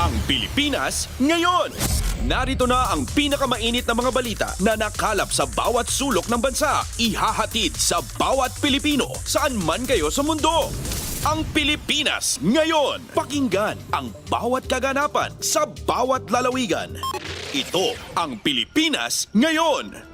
Ang Pilipinas ngayon. Narito na ang pinakamainit na mga balita na nakalap sa bawat sulok ng bansa. Ihahatid sa bawat Pilipino saan man kayo sa mundo. Ang Pilipinas ngayon. Pakinggan ang bawat kaganapan sa bawat lalawigan. Ito ang Pilipinas ngayon.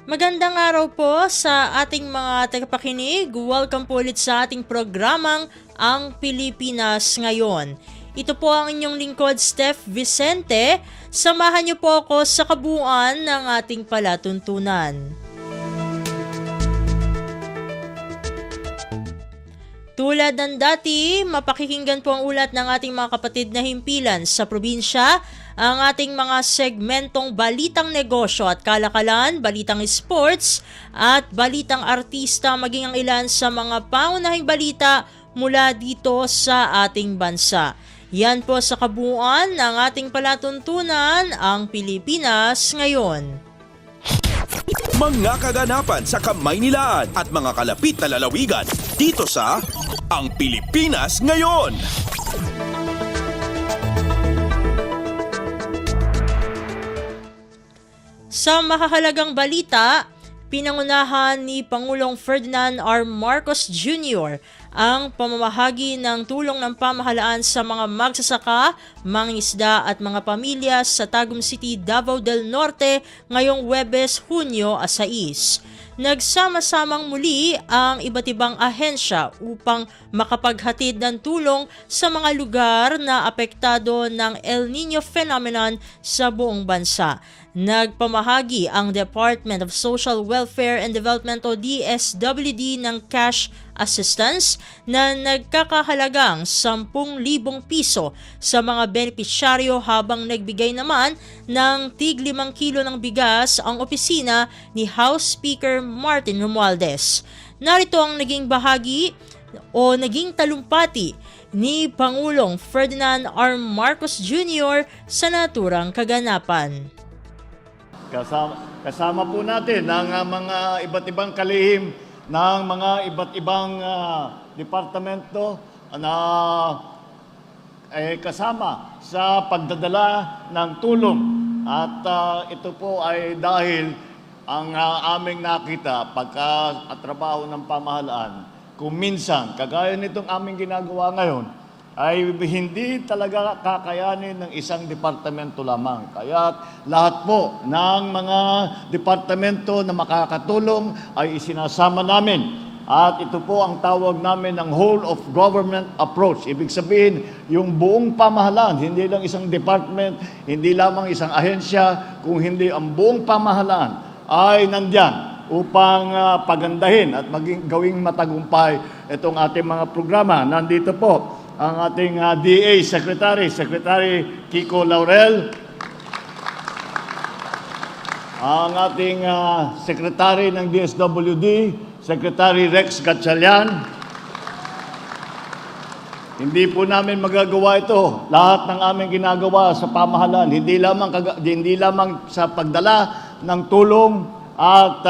Magandang araw po sa ating mga tagapakinig. Welcome po ulit sa ating programang Ang Pilipinas Ngayon. Ito po ang inyong lingkod, Steph Vicente. Samahan niyo po ako sa kabuuan ng ating palatuntunan. Tulad ng dati, mapakikinggan po ang ulat ng ating mga kapatid na himpilan sa probinsya, ang ating mga segmentong balitang negosyo at kalakalan, balitang sports at balitang artista, maging ang ilan sa mga pangunahing balita mula dito sa ating bansa. Yan po sa kabuuan ng ating palatuntunan, ang Pilipinas ngayon. Mga kaganapan sa Kamaynilaan at mga kalapit na lalawigan dito sa Ang Pilipinas Ngayon. Sa mahahalagang balita, pinangunahan ni Pangulong Ferdinand R. Marcos Jr. ang pamamahagi ng tulong ng pamahalaan sa mga magsasaka, mangingisda at mga pamilya sa Tagum City, Davao del Norte ngayong Huwebes, Hunyo 6. Nagsama-samang muli ang iba't ibang ahensya upang makapaghatid ng tulong sa mga lugar na apektado ng El Nino phenomenon sa buong bansa. Nagpamahagi ang Department of Social Welfare and Development o DSWD ng cash assistance na nagkakahalagang 10,000 piso sa mga benepisyaryo, habang nagbigay naman ng tig 5 kilo ng bigas ang opisina ni House Speaker Martin Romualdez. Narito ang naging bahagi o naging talumpati ni Pangulong Ferdinand R. Marcos Jr. sa naturang kaganapan. Kasama po natin ang mga iba't ibang kalihim ng mga iba't ibang departamento na kasama sa pagdadala ng tulong. At ito po ay dahil ang aming nakita pagka-trabaho ng pamahalaan, kung minsan, kagaya nitong aming ginagawa ngayon, ay hindi talaga kakayanin ng isang departamento lamang. Kaya lahat po ng mga departamento na makakatulong ay isinasama namin. At ito po ang tawag namin ng whole of government approach. Ibig sabihin, yung buong pamahalaan, hindi lang isang department, hindi lamang isang ahensya, kung hindi ang buong pamahalaan ay nandyan upang pagandahin at gawing matagumpay itong ating mga programa. Nandito po ang ating DA Secretary Kiko Laurel, ang ating Secretary ng DSWD, Secretary Rex Gatchalian. Hindi po namin magagawa ito. Lahat ng aming ginagawa sa pamahalaan, hindi lamang sa pagdala ng tulong at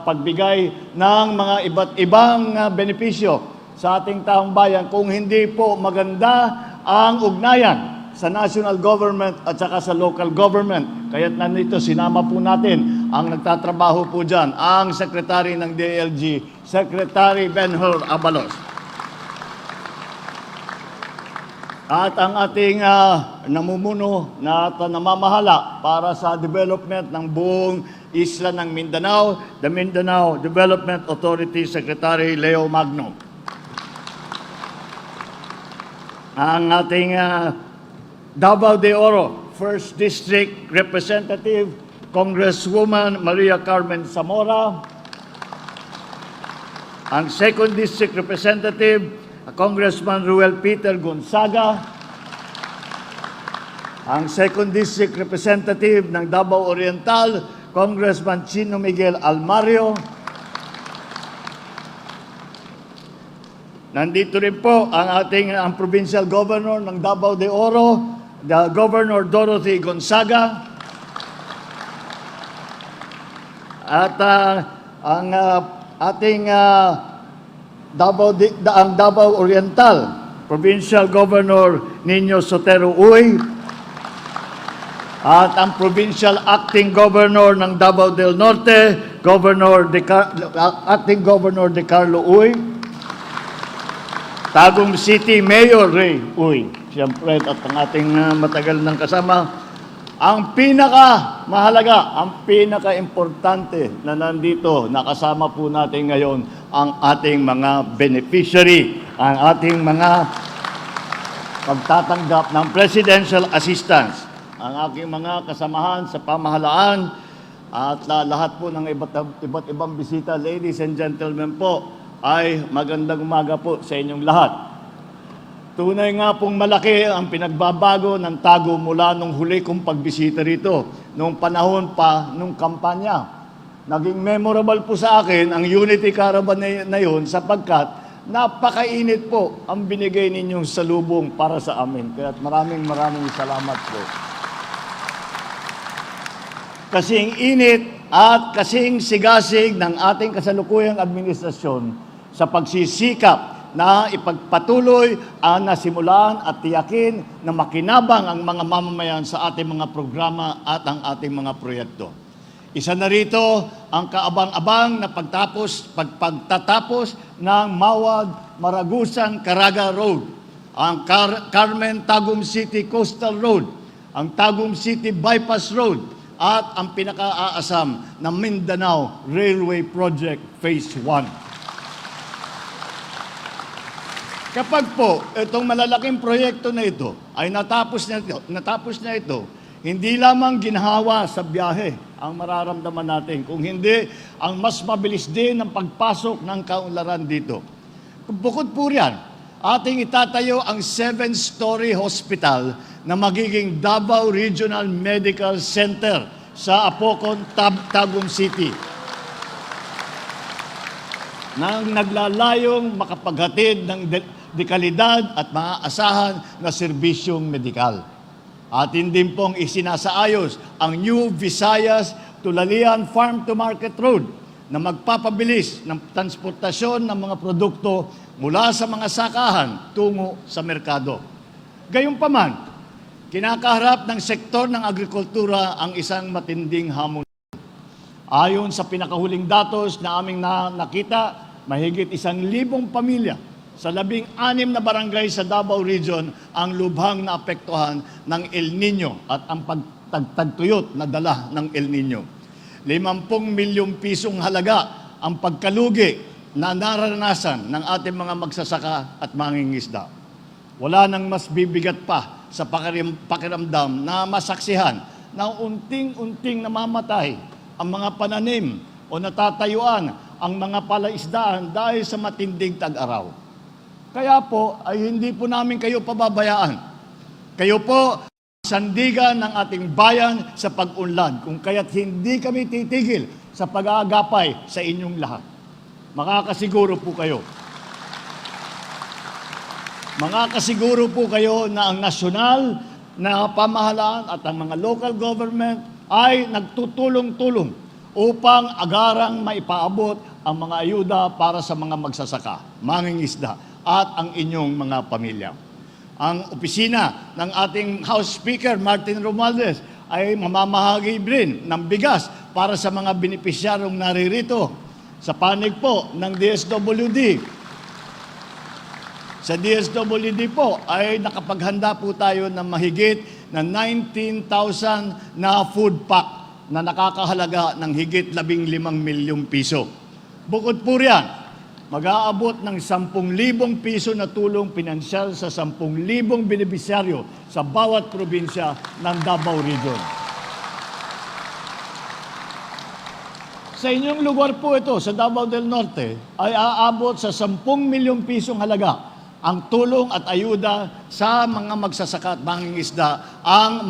pagbigay ng mga iba't ibang benepisyo sa ating taong bayan, kung hindi po maganda ang ugnayan sa national government at saka sa local government. Kaya't nandito, sinama po natin ang nagtatrabaho po dyan, ang Secretary ng DLG, Secretary Benhur Abalos. At ang ating namumuno na namamahala para sa development ng buong isla ng Mindanao, the Mindanao Development Authority Secretary Leo Magno. Ang ating Davao de Oro, 1st District Representative, Congresswoman Maria Carmen Zamora. Ang 2nd District Representative, Congressman Ruel Peter Gonzaga. Ang 2nd District Representative ng Davao Oriental, Congressman Chino Miguel Almario. Nandito rin po ang Provincial Governor ng Davao de Oro, the Governor Dorothy Gonzaga. At ang ating ang Davao Oriental Provincial Governor Nino Sotero Uy at ang Provincial Acting Governor ng Davao del Norte, Acting Governor De Carlo Uy, Tagum City Mayor Ray Uy, siyempre, at ang ating matagal ng kasama. Ang pinaka-mahalaga, ang pinaka-importante na nandito, nakasama po natin ngayon ang ating mga beneficiary, ang ating mga pagtatanggap ng presidential assistance, ang aking mga kasamahan sa pamahalaan, at lahat po ng iba't ibang bisita, ladies and gentlemen po, ay magandang umaga po sa inyong lahat. Tunay nga pong malaki ang pinagbabago ng Tago mula nung huli kong pagbisita rito, nung panahon pa nung kampanya. Naging memorable po sa akin ang Unity Caravan na yun sapagkat napakainit po ang binigay ninyong salubong para sa amin. Kaya maraming salamat po. Kasing init at kasing sigasig ng ating kasalukuyang administrasyon sa pagsisikap na ipagpatuloy ang nasimulan at tiyakin na makinabang ang mga mamamayan sa ating mga programa at ang ating mga proyekto. Isa na rito ang kaabang-abang na pagtatapos ng Mawad Maragusan Caraga Road, ang Carmen Tagum City Coastal Road, ang Tagum City Bypass Road, at ang pinaka-aasam na Mindanao Railway Project Phase 1. Kapag po itong malalaking proyekto na ito ay natapos na ito, hindi lamang ginhawa sa biyahe ang mararamdaman natin, kung hindi ang mas mabilis din ang pagpasok ng kaunlaran dito. Bukod po riyan, ating itatayo ang 7-story hospital na magiging Davao Regional Medical Center sa Apocon, Tagum City, nang naglalayong makapaghatid ng dekalidad at maaasahan na serbisyong medikal. Atin din pong isinasaayos ang New Visayas Tulalian Farm to Market Road na magpapabilis ng transportasyon ng mga produkto mula sa mga sakahan tungo sa merkado. Gayunpaman, kinakaharap ng sektor ng agrikultura ang isang matinding hamon. Ayon sa pinakahuling datos na aming nakita, mahigit 1,000 pamilya sa 16 na barangay sa Davao Region ang lubhang naapektuhan ng El Nino at ang pagtagtuyot na dala ng El Nino. 50 milyong pisong halaga ang pagkalugi na naranasan ng ating mga magsasaka at mangingisda. Wala nang mas bibigat pa sa pakiramdam na masaksihan na unting-unting namamatay ang mga pananim o natatayuan ang mga palaisdaan dahil sa matinding tag-araw. Kaya po ay hindi po namin kayo pababayaan. Kayo po sandigan ng ating bayan sa pag-unlad, kung kaya't hindi kami titigil sa pag-aagapay sa inyong lahat. Makakasiguro po kayo. Makakasiguro po kayo na ang nasyonal na pamahalaan at ang mga local government ay nagtutulong-tulong upang agarang maipaabot ang mga ayuda para sa mga magsasaka, mangingisda, at ang inyong mga pamilya. Ang opisina ng ating House Speaker, Martin Romualdez, ay mamamahagi rin ng bigas para sa mga benepisyaryong naririto. Sa panig po ng DSWD, sa DSWD po ay nakapaghanda po tayo ng mahigit na 19,000 na food pack na nakakahalaga ng higit 15 milyong piso. Bukod po riyan, mag-aabot ng 10,000 piso na tulong pinansyal sa 10,000 benepisyaryo sa bawat probinsya ng Davao Region. Sa inyong lugar po ito, sa Davao del Norte, ay aabot sa 10 milyong pisong halaga ang tulong at ayuda sa mga magsasaka at mangingisda ang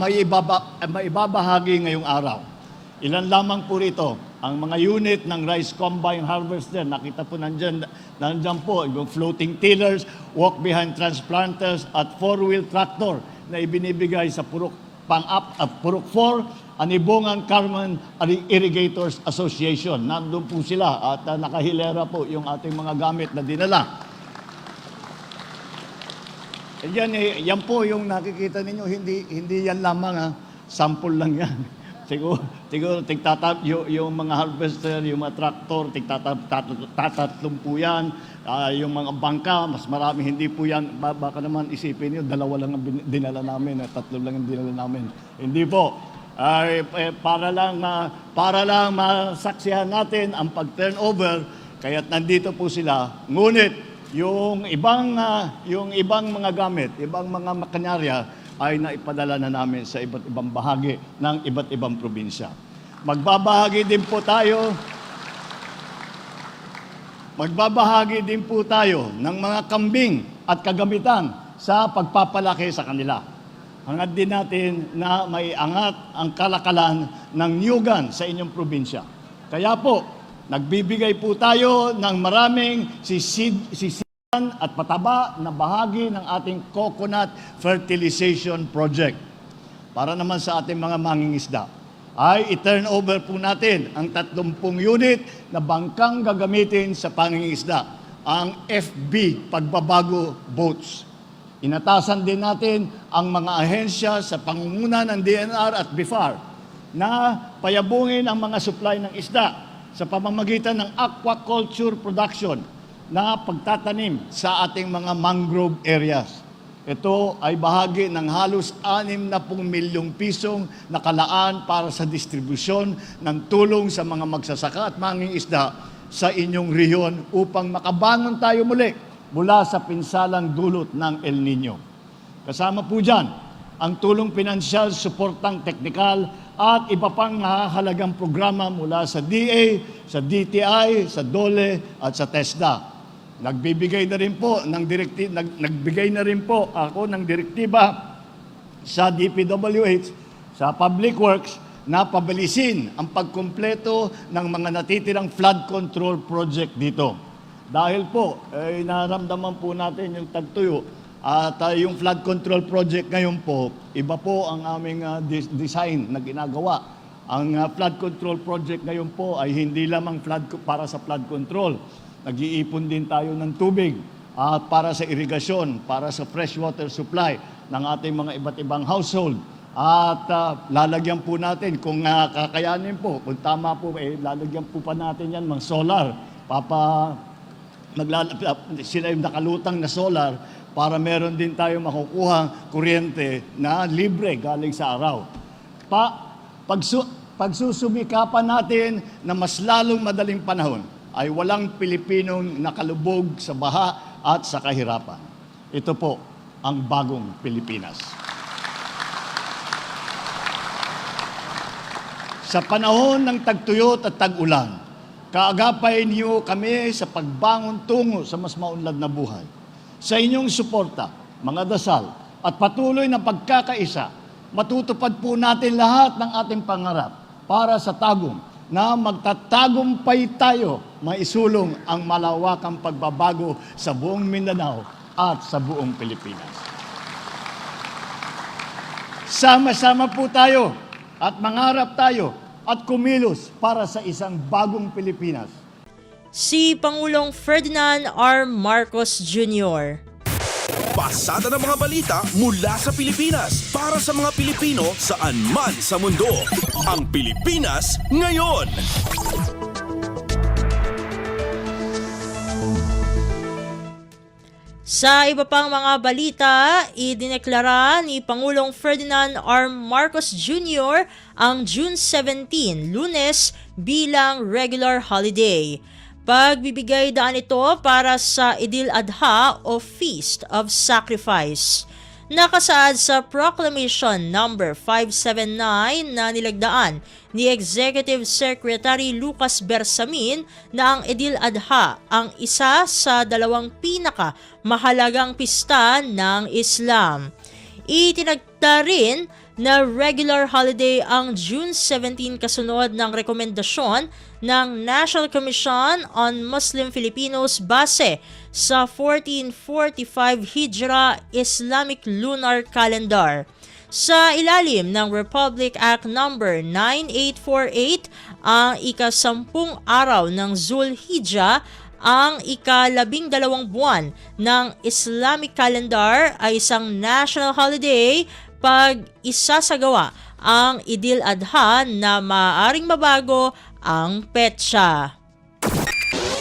maibabahagi ngayong araw. Ilan lamang po rito ang mga unit ng Rice Combine Harvester. Nakita po nandyan po yung floating tillers, walk-behind transplanters at 4-wheel tractor na ibinibigay sa Purok 4 Anibongan Carmen Irrigators Association. Nandun po sila at nakahilera po yung ating mga gamit na dinala. Yan po yung nakikita ninyo, hindi yan lamang, sample lang yan. Siguro yung mga harvester, yung mga tractor, tatatlong po yan. Yung mga bangka, mas marami, hindi po yan. Baka naman isipin nyo, 2 lang ang dinala namin, 3 lang ang dinala namin. Hindi po. Para lang masaksihan natin ang pag-turnover, kaya't nandito po sila. Ngunit, yung ibang mga gamit, ibang mga makinarya ay naipadala na namin sa iba't ibang bahagi ng iba't ibang probinsya. Magbabahagi din po tayo ng mga kambing at kagamitan sa pagpapalaki sa kanila. Hangad din natin na may angat ang kalakalan ng niyugan sa inyong probinsya. Kaya po, nagbibigay po tayo ng maraming sisian at pataba na bahagi ng ating coconut fertilization project. Para naman sa ating mga mangingisda, ay i-turn over po natin ang 30 unit na bangkang gagamitin sa pangingisda, ang FB Pagbabago Boats. Inatasan din natin ang mga ahensya sa pangunguna ng DNR at BIFAR na payabungin ang mga supply ng isda sa pamamagitan ng aquaculture production na pagtatanim sa ating mga mangrove areas. Ito ay bahagi ng halos 60 milyong pisong nakalaan para sa distribusyon ng tulong sa mga magsasaka at mangingisda sa inyong rehiyon upang makabangon tayo muli mula sa pinsalang dulot ng El Nino. Kasama po dyan ang tulong pinansyal, suportang teknikal at iba pang halagang programa mula sa DA, sa DTI, sa DOLE at sa TESDA. Nagbigay na rin po ako ng direktiba sa DPWH, sa Public Works, na pabilisin ang pagkumpleto ng mga natitirang flood control project dito. Dahil po, naramdaman po natin yung tagtuyo at yung flood control project ngayon po, iba po ang aming design na ginagawa. Ang flood control project ngayon po ay hindi lamang para sa flood control. Nag-iipon din tayo ng tubig para sa irigasyon, para sa freshwater supply ng ating mga iba't ibang household. At lalagyan po natin, kung kakayanin po, kung tama po, lalagyan po pa natin yan mga solar. Sila yung nakalutang na solar para meron din tayo makukuha kuryente na libre galing sa araw. Pagsusumikapan natin na mas lalong madaling panahon ay walang Pilipinong nakalubog sa baha at sa kahirapan. Ito po ang bagong Pilipinas. Sa panahon ng tagtuyot at tag-ulan, kaagapay niyo kami sa pagbangon tungo sa mas maunlad na buhay. Sa inyong suporta, mga dasal, at patuloy na pagkakaisa, matutupad po natin lahat ng ating pangarap para sa tagong na magtatagumpay tayo maisulong ang malawakang pagbabago sa buong Mindanao at sa buong Pilipinas. Sama-sama po tayo at mangarap tayo at kumilos para sa isang bagong Pilipinas. Si Pangulong Ferdinand R. Marcos Jr. Pasada ng mga balita mula sa Pilipinas para sa mga Pilipino saan man sa mundo. Ang Pilipinas ngayon. Sa iba pang mga balita, idineklara ni Pangulong Ferdinand R. Marcos Jr. ang June 17, Lunes, bilang regular holiday. Pagbibigay daan ito para sa Idil Adha o Feast of Sacrifice. Nakasaad sa Proclamation No. 579 na nilagdaan ni Executive Secretary Lucas Bersamin na ang Idil Adha ang isa sa 2 pinaka-mahalagang pista ng Islam. Itinagda rin na regular holiday ang June 17 kasunod ng rekomendasyon ng National Commission on Muslim Filipinos base sa 1445 Hijra Islamic Lunar Calendar. Sa ilalim ng Republic Act No. 9848, ang ika-10 araw ng Zulhijjah, ang ika-12 buwan ng Islamic calendar ay isang national holiday pag isasagawa ang Idil Adha na maaaring mabago ang petsa.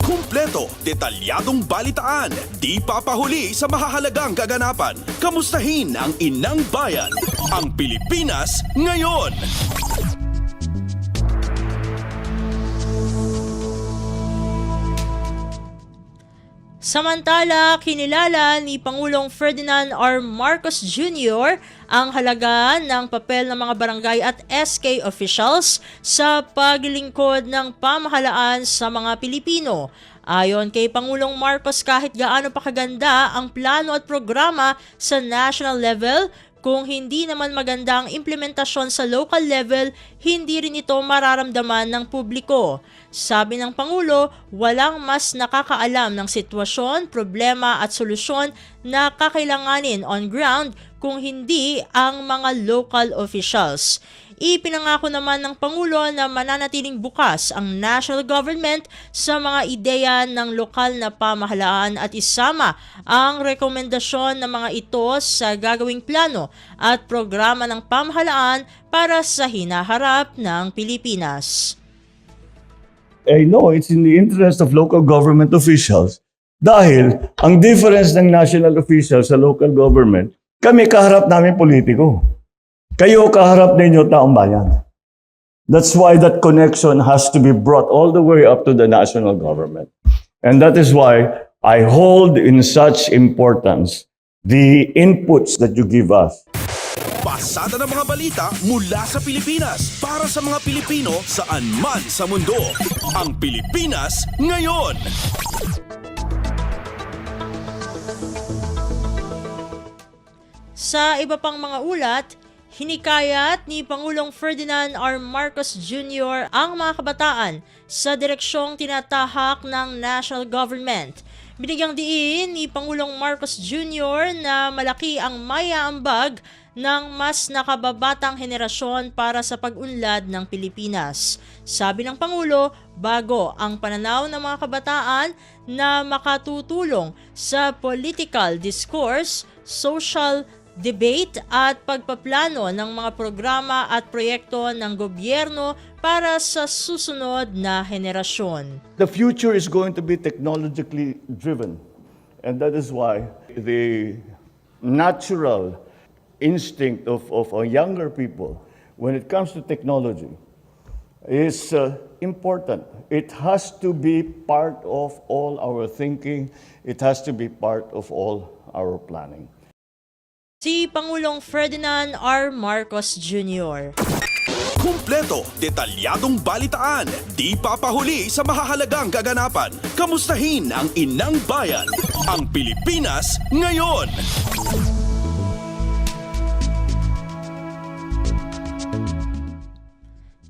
Kumpleto, detalyadong balitaan, di papahuli sa mahahalagang kaganapan. Kamustahin ang inang bayan, ang Pilipinas ngayon. Samantala, kinilala ni Pangulong Ferdinand R. Marcos Jr. ang halaga ng papel ng mga barangay at SK officials sa paglilingkod ng pamahalaan sa mga Pilipino. Ayon kay Pangulong Marcos, kahit gaano pa kaganda ang plano at programa sa national level, kung hindi naman maganda ang implementasyon sa local level, hindi rin ito mararamdaman ng publiko. Sabi ng Pangulo, walang mas nakakaalam ng sitwasyon, problema at solusyon na kakailanganin on ground kung hindi ang mga local officials. Ipinangako naman ng Pangulo na mananatiling bukas ang national government sa mga ideya ng lokal na pamahalaan at isama ang rekomendasyon ng mga ito sa gagawing plano at programa ng pamahalaan para sa hinaharap ng Pilipinas. I know it's in the interest of local government officials dahil ang difference ng national officials sa local government, kami kaharap namin politiko. Kayo kaharap ninyo taong bayan. That's why that connection has to be brought all the way up to the national government. And that is why I hold in such importance the inputs that you give us. Pasada ng mga balita mula sa Pilipinas para sa mga Pilipino saan man sa mundo. Ang Pilipinas ngayon. Sa iba pang mga ulat, hinikayat ni Pangulong Ferdinand R. Marcos Jr. ang mga kabataan sa direksyong tinatahak ng national government. Binigyang diin ni Pangulong Marcos Jr. na malaki ang maiaambag ng mas nakababatang henerasyon para sa pag-unlad ng Pilipinas. Sabi ng Pangulo, bago ang pananaw ng mga kabataan na makatutulong sa political discourse, social debate at pagpaplano ng mga programa at proyekto ng gobyerno para sa susunod na henerasyon. The future is going to be technologically driven. And that is why the natural instinct of our younger people when it comes to technology is important. It has to be part of all our thinking. It has to be part of all our planning. Si Pangulong Ferdinand R. Marcos Jr. Kumpleto, detalyadong balitaan, di papahuli sa mahahalagang kaganapan. Kamustahin ang inang bayan, ang Pilipinas ngayon.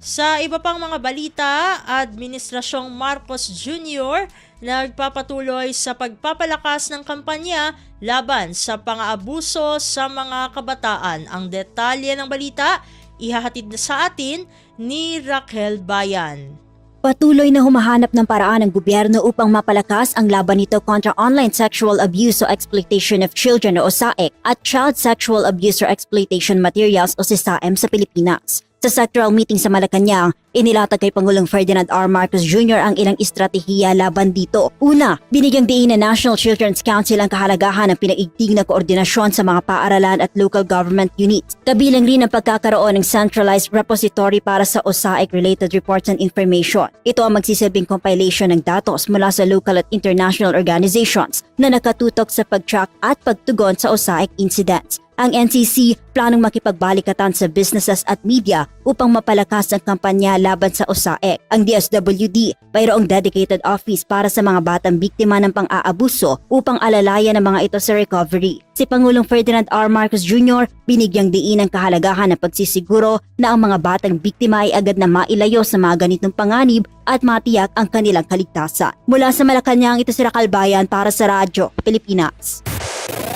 Sa iba pang mga balita, Administrasyong Marcos Jr. nagpapatuloy sa pagpapalakas ng kampanya laban sa pang-aabuso sa mga kabataan. Ang detalye ng balita, ihahatid na sa atin ni Raquel Bayan. Patuloy na humahanap ng paraan ng gobyerno upang mapalakas ang laban nito kontra online sexual abuse o exploitation of children o SAEC at child sexual abuse or exploitation materials o SISAM sa Pilipinas. Sa sectoral meeting sa Malacanang, inilatag kay Pangulong Ferdinand R. Marcos Jr. ang ilang estratehiya laban dito. Una, binigyang diin ng National Children's Council ang kahalagahan ng pinaigting na koordinasyon sa mga paaralan at local government units. Kabilang rin ang pagkakaroon ng centralized repository para sa OSAIC-related reports and information. Ito ang magsisilbing compilation ng datos mula sa local at international organizations na nakatutok sa pag-track at pagtugon sa OSAIC incidents. Ang NCC planong makipagbalikatan sa businesses at media upang mapalakas ang kampanya laban sa OSAIC. Ang DSWD, mayroong dedicated office para sa mga batang biktima ng pang-aabuso upang alalayan ang mga ito sa recovery. Si Pangulong Ferdinand R. Marcos Jr. binigyang diin ang kahalagahan ng pagsisiguro na ang mga batang biktima ay agad na mailayo sa mga ganitong panganib at matiyak ang kanilang kaligtasan. Mula sa Malacanang, ito si Raquel Bayan para sa Radyo Pilipinas.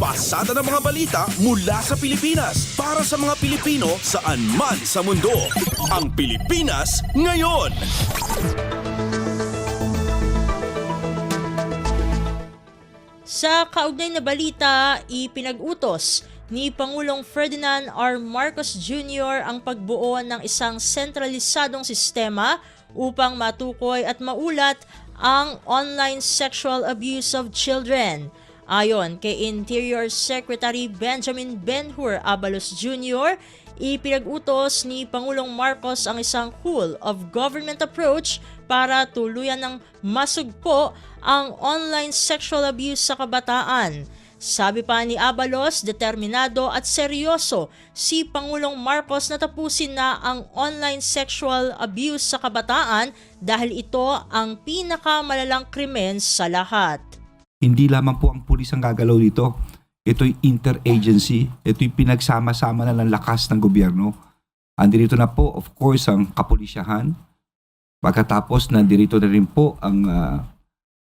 Pasada ng mga balita mula sa Pilipinas para sa mga Pilipino saan man sa mundo. Ang Pilipinas ngayon. Sa kaugnay na balita, ipinag-utos ni Pangulong Ferdinand R. Marcos Jr. ang pagbuo ng isang sentralisadong sistema upang matukoy at maulat ang online sexual abuse of children. Ayon kay Interior Secretary Benjamin Ben-Hur Abalos Jr., ipinag-utos ni Pangulong Marcos ang isang whole of government approach para tuluyan ng masugpo ang online sexual abuse sa kabataan. Sabi pa ni Abalos, determinado at seryoso si Pangulong Marcos na tapusin na ang online sexual abuse sa kabataan dahil ito ang pinakamalalang krimen sa lahat. Hindi lamang po ang pulis ang gagalaw dito. Ito'y interagency. Ito'y pinagsama-sama na ng lakas ng gobyerno. Andirito na po, of course, ang kapulisyahan. Pagkatapos, nandirito na rin po ang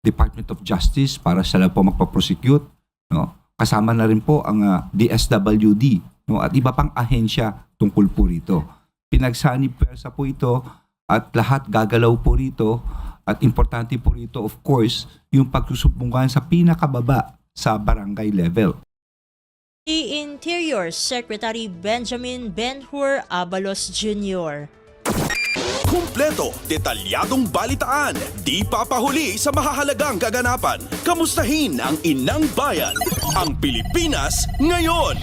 Department of Justice para sila po magpaprosecute. No? Kasama na rin po ang DSWD, no? At iba pang ahensya tungkol po rito. Pinagsani pwersa po ito at lahat gagalaw po rito. At importante po rito, of course, yung pagsusumbungan sa pinakababa sa barangay level. Si Interior Secretary Benjamin Ben-Hur Abalos Jr. Kumpleto, detalyadong balitaan, di papahuli sa mahahalagang kaganapan. Kamustahin ang inang bayan, ang Pilipinas ngayon.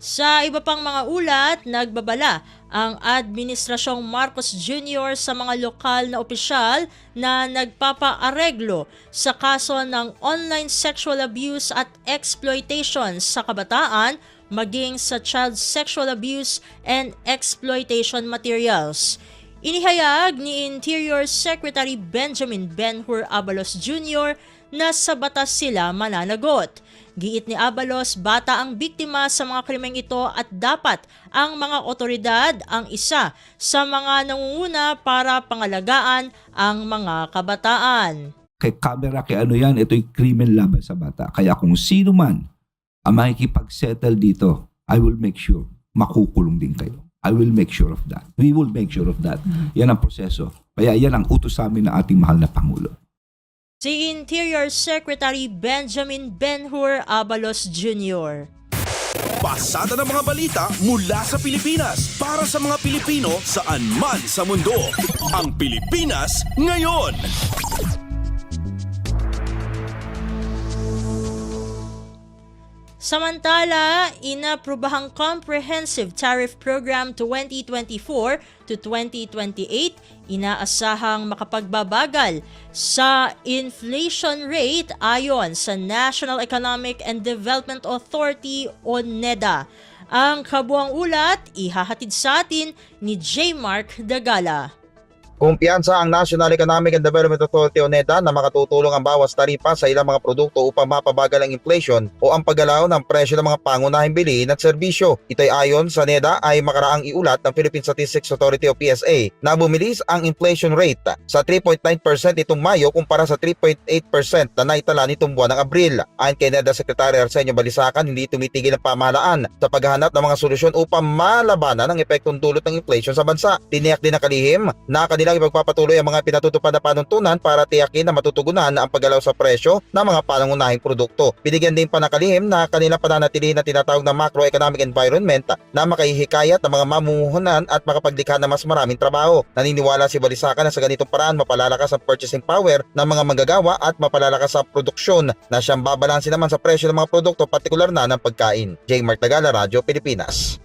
Sa iba pang mga ulat, nagbabala ang Administrasyong Marcos Jr. sa mga lokal na opisyal na nagpapaareglo sa kaso ng online sexual abuse at exploitation sa kabataan maging sa child sexual abuse and exploitation materials. Inihayag ni Interior Secretary Benjamin Ben-Hur Abalos Jr. na sa batas sila mananagot. Giit ni Abalos, bata ang biktima sa mga krimeng ito at dapat ang mga otoridad ang isa sa mga nangunguna para pangalagaan ang mga kabataan. Kay camera, kay ano yan, ito'y krimen laban sa bata. Kaya kung sino man ang makikipag-settle dito, I will make sure makukulong din kayo. I will make sure of that. We will make sure of that. Yan ang proseso. Kaya yan ang utos sa amin ng ating mahal na Pangulo. Si Interior Secretary Benjamin Ben-Hur Abalos Jr. Pasada ng mga balita mula sa Pilipinas para sa mga Pilipino saan man sa mundo. Ang Pilipinas ngayon. Samantala, inaprobahang Comprehensive Tariff Program 2024 to 2028, inaasahang makapagbabagal sa inflation rate ayon sa National Economic and Development Authority o NEDA. Ang kabuang ulat, ihahatid sa atin ni J. Mark Dagala. Kumpiyansa ang National Economic and Development Authority o NEDA na makatutulong ang bawas taripa sa ilang mga produkto upang mapabagal ang inflation o ang paggalaw ng presyo ng mga pangunahing bilihin at serbisyo. Ito'y ayon sa NEDA ay makaraang iulat ng Philippine Statistics Authority o PSA na bumilis ang inflation rate sa 3.9% itong Mayo kumpara sa 3.8% na naitala nitong buwan ng Abril. Ayon kay NEDA Secretary Arsenio Balisacan, hindi tumitigil ang pamahalaan sa paghahanap ng mga solusyon upang malabanan ang epektong dulot ng inflation sa bansa. Tiniyak din ng kalihim na kanilang ipagpapatuloy ang mga pinatutupad na panuntunan para tiyakin na matutugunan ang paggalaw sa presyo ng mga pangunahing produkto. Binigyan din pa ng kalihim na kanilang pananatili na tinatawag na macroeconomic environment na makahihikayat ng mga mamumuhunan at makapaglikha ng mas maraming trabaho. Naniniwala si Balisacan na sa ganitong paraan mapalalakas ang purchasing power ng mga manggagawa at mapalalakas ang produksyon na siyang babalansin naman sa presyo ng mga produkto, partikular na ng pagkain. J. Mark Tagala, Radyo Pilipinas.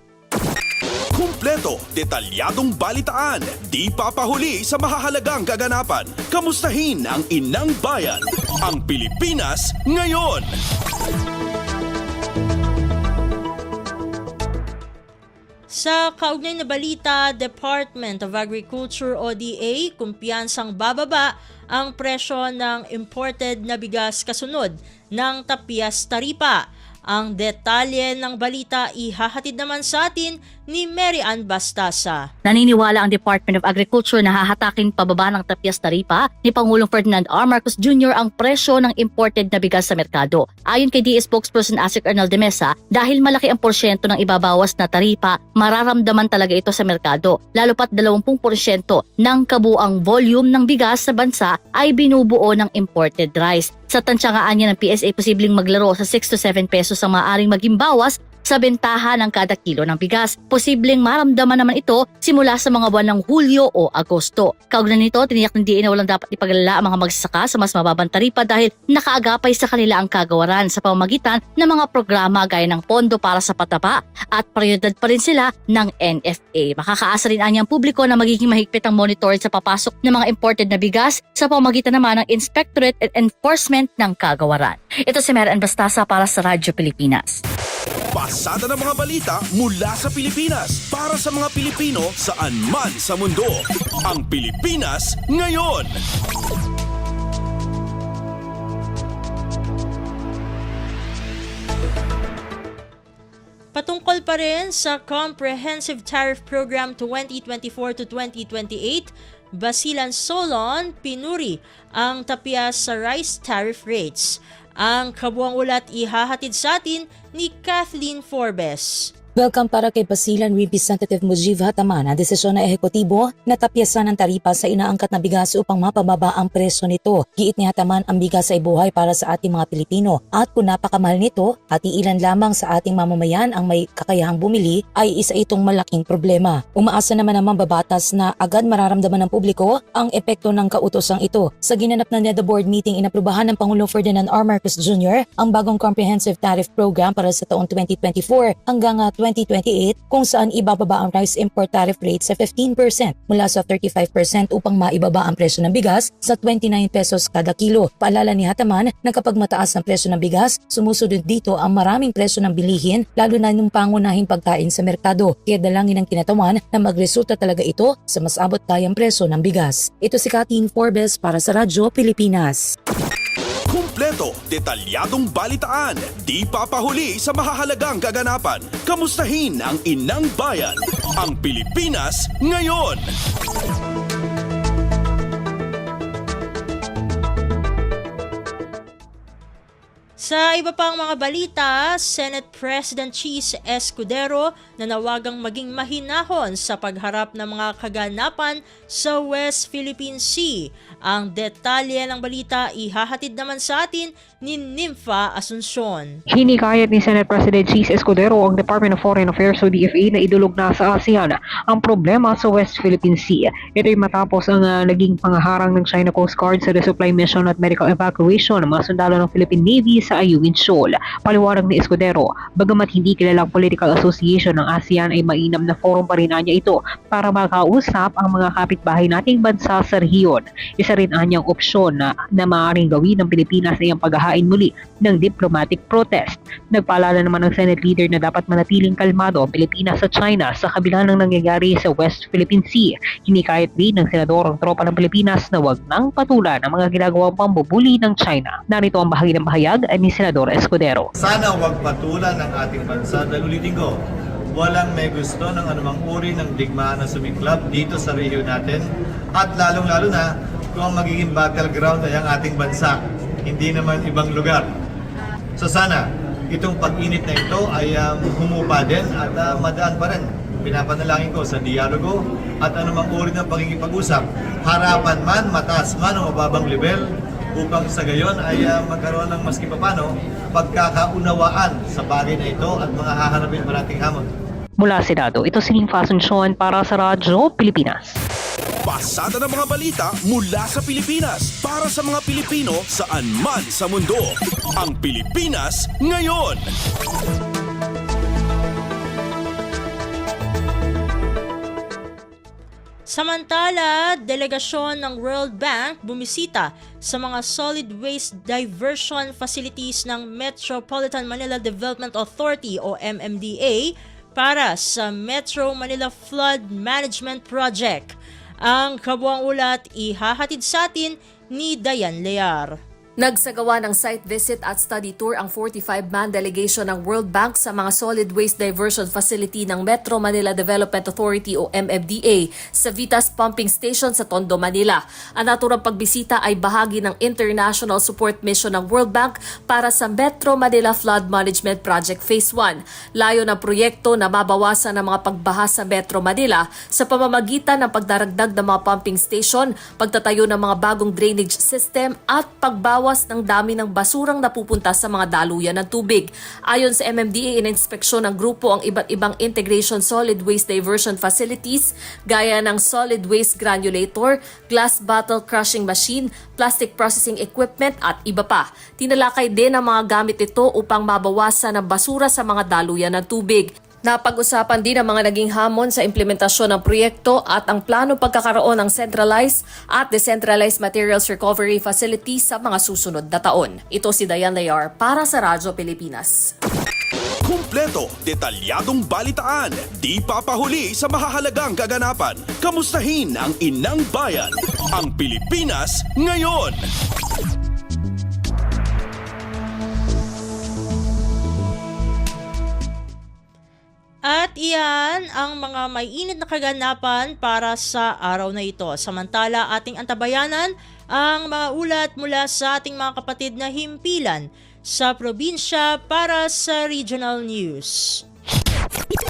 Kumpleto, detalyadong balitaan, di papahuli sa mahahalagang kaganapan. Kamustahin ang inang bayan, ang Pilipinas ngayon. Sa kaugnay na balita, Department of Agriculture o DA, kumpiyansang bababa ang presyo ng imported na bigas kasunod ng Tapias Taripa. Ang detalye ng balita ihahatid naman sa atin ni Mary Ann Bastasa. Naniniwala ang Department of Agriculture na hahatakin pababa ng tapyas taripa ni Pangulong Ferdinand R. Marcos Jr. ang presyo ng imported na bigas sa merkado. Ayon kay DA spokesperson Asik Arnal de Mesa, dahil malaki ang porsyento ng ibabawas na taripa, mararamdaman talaga ito sa merkado. Lalo pat 20% ng kabuang volume ng bigas sa bansa ay binubuo ng imported rice. Sa tansyangaan niya ng PSA, posibleng maglaro sa 6 to 7 pesos ang maaaring maging bawas sa bentahan ng kada kilo ng bigas. Posibleng maramdaman naman ito simula sa mga buwan ng Hulyo o Agosto. Kaugnay nito, tiniyak ng DA na walang dapat ipaglala ang mga magsasaka sa mas mababang taripa dahil nakaagapay sa kanila ang kagawaran sa pamamagitan ng mga programa gaya ng pondo para sa pataba at prioridad pa rin sila ng NFA. Makakaasa rin ang publiko na magiging mahigpit ang monitoring sa papasok ng mga imported na bigas sa pamamagitan naman ng Inspectorate and Enforcement ng kagawaran. Ito si Mary Ann Bastasa para sa Radyo Pilipinas. Pasada ng mga balita mula sa Pilipinas para sa mga Pilipino saan man sa mundo. Ang Pilipinas ngayon. Patungkol pa rin sa Comprehensive Tariff Program 2024 to 2028, Basilan Solon pinuri ang tapyas sa rice tariff rates. Ang kabuang ulat ihahatid sa atin ni Kathleen Forbes. Welcome para kay Basilan Representative Mujib Hataman ang desisyon ng ehekutibo na tapyasan ng taripa sa inaangkat na bigas upang mapababa ang presyo nito. Giit ni Hataman, ang bigas ay buhay para sa ating mga Pilipino at kung napakamahal nito at iilan lamang sa ating mamamayan ang may kakayahang bumili ay isa itong malaking problema. Umaasa naman ang mambabatas na agad mararamdaman ng publiko ang epekto ng kautosang ito. Sa ginanap na NEDA board meeting, inaprubahan ng Pangulong Ferdinand R. Marcos Jr. ang bagong Comprehensive Tariff Program para sa taong 2024 hanggang 2028 kung saan ibababa ang rice import tariff rate sa 15% mula sa 35% upang maibaba ang presyo ng bigas sa 29 pesos kada kilo. Paalala ni Hataman na kapag mataas ang presyo ng bigas, sumusunod dito ang maraming presyo ng bilihin lalo na ng pangunahing pagkain sa merkado. Kaya dalangin ng kinatawan na magresulta talaga ito sa mas abot kayang presyo ng bigas. Ito si Kathleen Forbes para sa Radyo Pilipinas. Kumpleto, detalyadong balitaan, di papahuli sa mahahalagang kaganapan. Kamustahin ang inang bayan, ang Pilipinas ngayon. Sa iba pang mga balita, Senate President Cheese Escudero nanawagang maging mahinahon sa pagharap ng mga kaganapan sa West Philippine Sea. Ang detalye ng balita ihahatid naman sa atin ni Nympha Asuncion. Hinikayat ni Senate President Cheese Escudero ang Department of Foreign Affairs o DFA na idulog na sa ASEAN ang problema sa West Philippine Sea. Ito'y matapos ang naging pangaharang ng China Coast Guard sa resupply mission at medical evacuation ng mga sundalo ng Philippine Navy sa Ayungin Shoal. Paliwanag ni Escudero, bagamat hindi kilalang political association ng ASEAN ay mainam na forum pa rin niya ito para makausap ang mga kapitbahay nating bansa sa rehiyon. Isa rin anyang opsyon na maaaring gawin ng Pilipinas ay ang paghahain muli ng diplomatic protest. Nagpaalala naman ng Senate leader na dapat manatiling kalmado ang Pilipinas sa China sa kabila ng nangyayari sa West Philippine Sea. Hinikayat din ng senador ang tropa ng Pilipinas na wag nang patulan ang mga ginagawang pambubuli ng China. Narito ang bahagi ng bahayag ni Senador Escudero. Sana wag patulan ng ating bansa dahil ulitin ko, walang may gusto ng anumang uri ng digmaan na sumiklab dito sa rehiyon natin at lalong-lalo na kung ang magiging battleground ay ang ating bansa, hindi naman ibang lugar. So sana, itong pag-init na ito ay humupa din at madaan pa rin. Pinapanalangin ko sa dialogo at anumang uri ng pagkikipag-usap, harapan man, mataas man o mababang level, upang sa gayon ay magkaroon ng maski papano pagkakaunawaan sa bagay na ito at mga haharapin pa nating hamon. Mula Senado, ito si Nympha Asuncion para sa Radyo Pilipinas. Pasada ng mga balita mula sa Pilipinas para sa mga Pilipino saan man sa mundo. Ang Pilipinas ngayon. Samantala, delegasyon ng World Bank bumisita sa mga solid waste diversion facilities ng Metropolitan Manila Development Authority o MMDA para sa Metro Manila Flood Management Project. Ang kabuang ulat ihahatid sa atin ni Dayan Lear. Nagsagawa ng site visit at study tour ang 45-man delegation ng World Bank sa mga solid waste diversion facility ng Metro Manila Development Authority o MMDA sa Vitas Pumping Station sa Tondo, Manila. Ang naturang pagbisita ay bahagi ng International Support Mission ng World Bank para sa Metro Manila Flood Management Project Phase 1. Layo ng proyekto na mabawasan ang mga pagbaha sa Metro Manila sa pamamagitan ng pagdaragdag ng mga pumping station, pagtatayo ng mga bagong drainage system at pagbawas ng dami ng basurang napupunta sa mga daluyan ng tubig. Ayon sa MMDA, ininspeksyon ng grupo ang iba't ibang integration solid waste diversion facilities gaya ng solid waste granulator, glass bottle crushing machine, plastic processing equipment at iba pa. Tinalakay din ang mga gamit ito upang mabawasan ang basura sa mga daluyan ng tubig. Napag-usapan din ang mga naging hamon sa implementasyon ng proyekto at ang plano pagkakaroon ng centralized at decentralized materials recovery facilities sa mga susunod na taon. Ito si Dayan Layar para sa Radyo Pilipinas. Kumpleto, detalyadong balitaan, di papahuli sa mahahalagang kaganapan. Kamustahin ang inang bayan, ang Pilipinas ngayon. At iyan ang mga may init na kaganapan para sa araw na ito. Samantala, ating antabayanan ang mga ulat mula sa ating mga kapatid na himpilan sa probinsya para sa Regional News.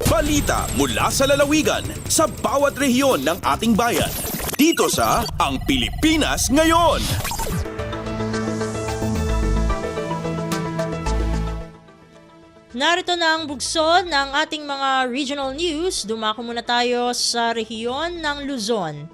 Balita mula sa lalawigan sa bawat rehiyon ng ating bayan. Dito sa Ang Pilipinas Ngayon. Narito na ang bugso ng ating mga regional news. Dumako muna tayo sa rehiyon ng Luzon.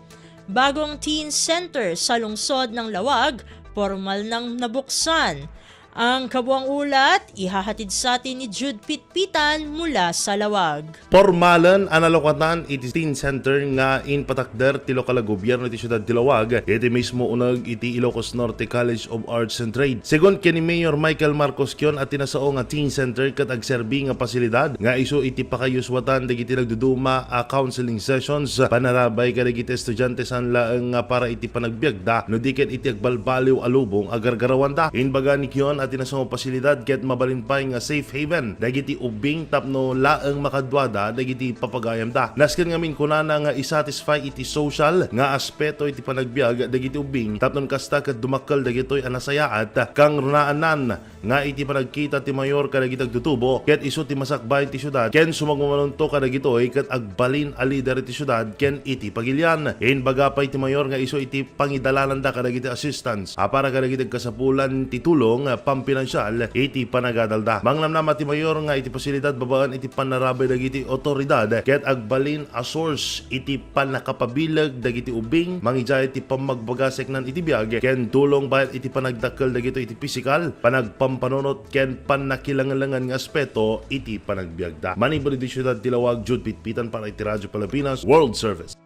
Bagong teen center sa lungsod ng Lawag, formal nang nabuksan. Ang kabuang ulat, ihahatid sa atin ni Jude Pitpitan mula sa Lawag. Pormalan analokatan iti teen center nga in patakder ti lokal gobyerno iti syudad ti Lawag iti mismo unag iti Ilocos Norte College of Arts and Trade. Segon ni Mayor Michael Marcos Kion at tinasao nga teen center kat agserbi nga pasilidad nga isu iti pakayuswatan dagiti nagduduma a counseling sessions panarabay kadagiti estudyante sanla nga para iti panagbiagda no diken iti agbalbaliw alubong agargarawanda. Inbaga ni Kion at tinasong pasilidad ket mabalinpay nga safe haven dagiti ubing tapno laeng makadwada dagiti papagayam da. Nasken ngamin kunana nga isatisfy iti social nga aspeto iti panagbiag dagiti ubing tapnon kasta ket dumakkel dagitoy anasayaat kang runaanan nga iti panagkita ti mayor kadagiti agtutubo ket isu ti masakbayan ti syudad ken sumagmamanunto kadagitoy ket agbalin a lider iti syudad ken iti pagilyan. Inbaga pay ti mayor nga isu iti pangidalanan da kadagiti assistance para kadagiti kasapulan ti tulong pampinansyal iti panagadalda. Mangnamnama ti mayor nga iti pasilidad babaan iti panarabay dagiti otoridad ket agbalin a source iti panakapabilag dagiti ubing mangijay iti pamagbagasek nan iti biag ken tulong bayad iti panagdakkel dagito iti pisikal panagpampanunot ken panakilangalangan nga aspeto iti panagbiagda. Manibod iti syudad ti Lawag, Jude Pitpitan para iti Radyo Pilipinas World Service.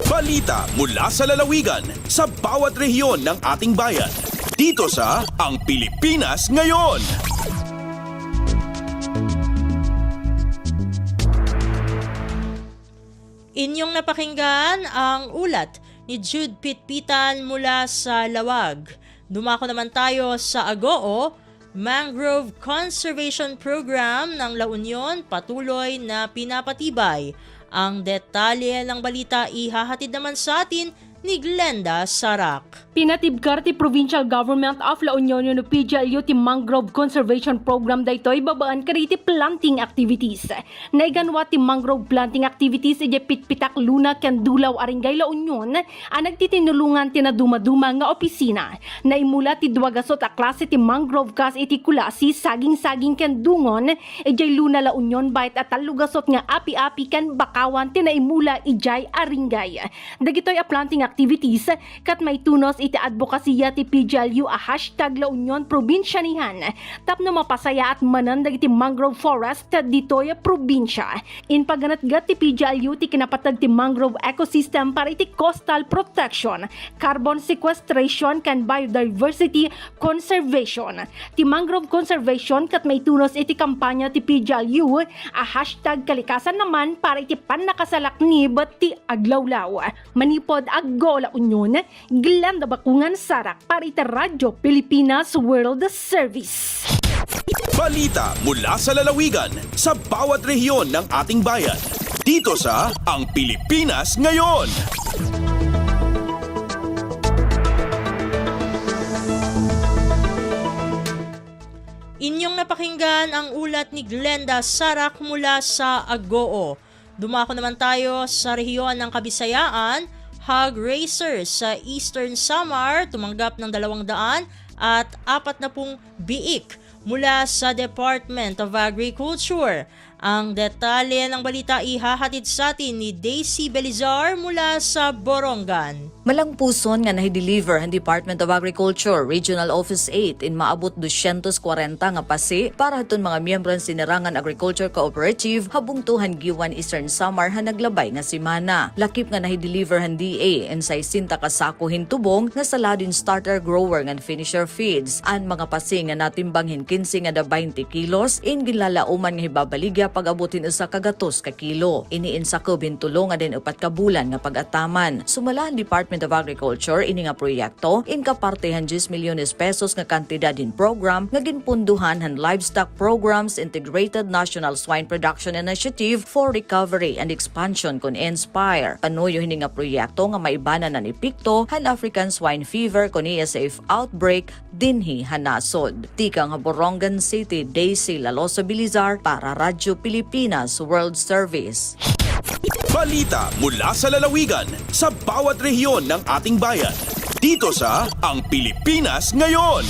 Balita mula sa lalawigan sa bawat rehiyon ng ating bayan. Dito sa Ang Pilipinas Ngayon. Inyong napakinggan ang ulat ni Jude Pitpitan mula sa Lawag. Dumako naman tayo sa Agoo. Mangrove Conservation Program ng La Union patuloy na pinapatibay. Ang detalye ng balita ihahatid naman sa atin ni Glenda Sarak. Pinatibkar ti Provincial Government of La Union no PGLU ti Mangrove Conservation Program daytoy babaan kariti planting activities. Naiganwa ti mangrove planting activities iti pitpitak luna ken dulaw aringgay La Union ang nagtitinulungan ti naduma-duma nga opisina. Naimula ti duwagasot a klase ti mangrove kas iti kulasi saging-saging ken dungon ijay luna La Union bayt at talugasot nga api-api ken bakawan ti naimula ijay aringgay. Dagitoy a planting activities kat may tunos iti advokasya ti PGLU a hashtag La Union probinsyanihan tapno mapasaya at manandag iti mangrove forest ditoy probinsya. In pagganatgat ti PGLU ti kinapatag ti mangrove ecosystem para iti coastal protection, carbon sequestration kan biodiversity conservation. Ti mangrove conservation kat may tunos iti kampanya ti PGLU a hashtag kalikasan naman para iti panakasalaknib ti aglawlaw. Manipod ag Gola Union, Glenda Bakungan Sarak para ita Radyo Pilipinas World Service. Balita mula sa lalawigan sa bawat rehiyon ng ating bayan. Dito sa Ang Pilipinas Ngayon. Inyong napakinggan ang ulat ni Glenda Sarak mula sa Agoo. Dumako naman tayo sa rehiyon ng Kabisayaan. Hog Racers sa Eastern Samar tumanggap ng 200 at 40 biik mula sa Department of Agriculture. Ang detalye ng balita ihahatid sa atin ni Daisy Belizar mula sa Borongan. Malang puson nga nahi-deliver ang Department of Agriculture Regional Office 8 in maabot 240 nga pasi para hatun mga miyembro ng Sinirangan Agriculture Cooperative habung tuhan giwan Eastern Samar han naglabay nga simana. Lakip nga nahi-deliver han DA and sa isinta kasako hintubong nga saladin starter grower nga finisher feeds. Ang mga pasi nga natimbang hin 15 nga 20 kilos in ginlalauman nga hibabaligya pag-abutin usa ka gatos ka kilo. Iniinsakob hintulo nga din 4 ka bulan nga pag-ataman. Sumala ang Department of Agriculture ini nga proyekto in kapartehan 10 milyones pesos nga kantidad in program nga ginpunduhan han livestock programs Integrated National Swine Production Initiative for Recovery and Expansion kun Inspire. Panuyo hini nga proyekto nga maibana na ni Picto han African Swine Fever kun safe outbreak dinhi hanasod. Tikang Borongan City, Daisy Laloso Bilizar para Radyo Pilipinas World Service. Balita mula sa lalawigan sa bawat rehiyon ng ating bayan. Dito sa Ang Pilipinas Ngayon.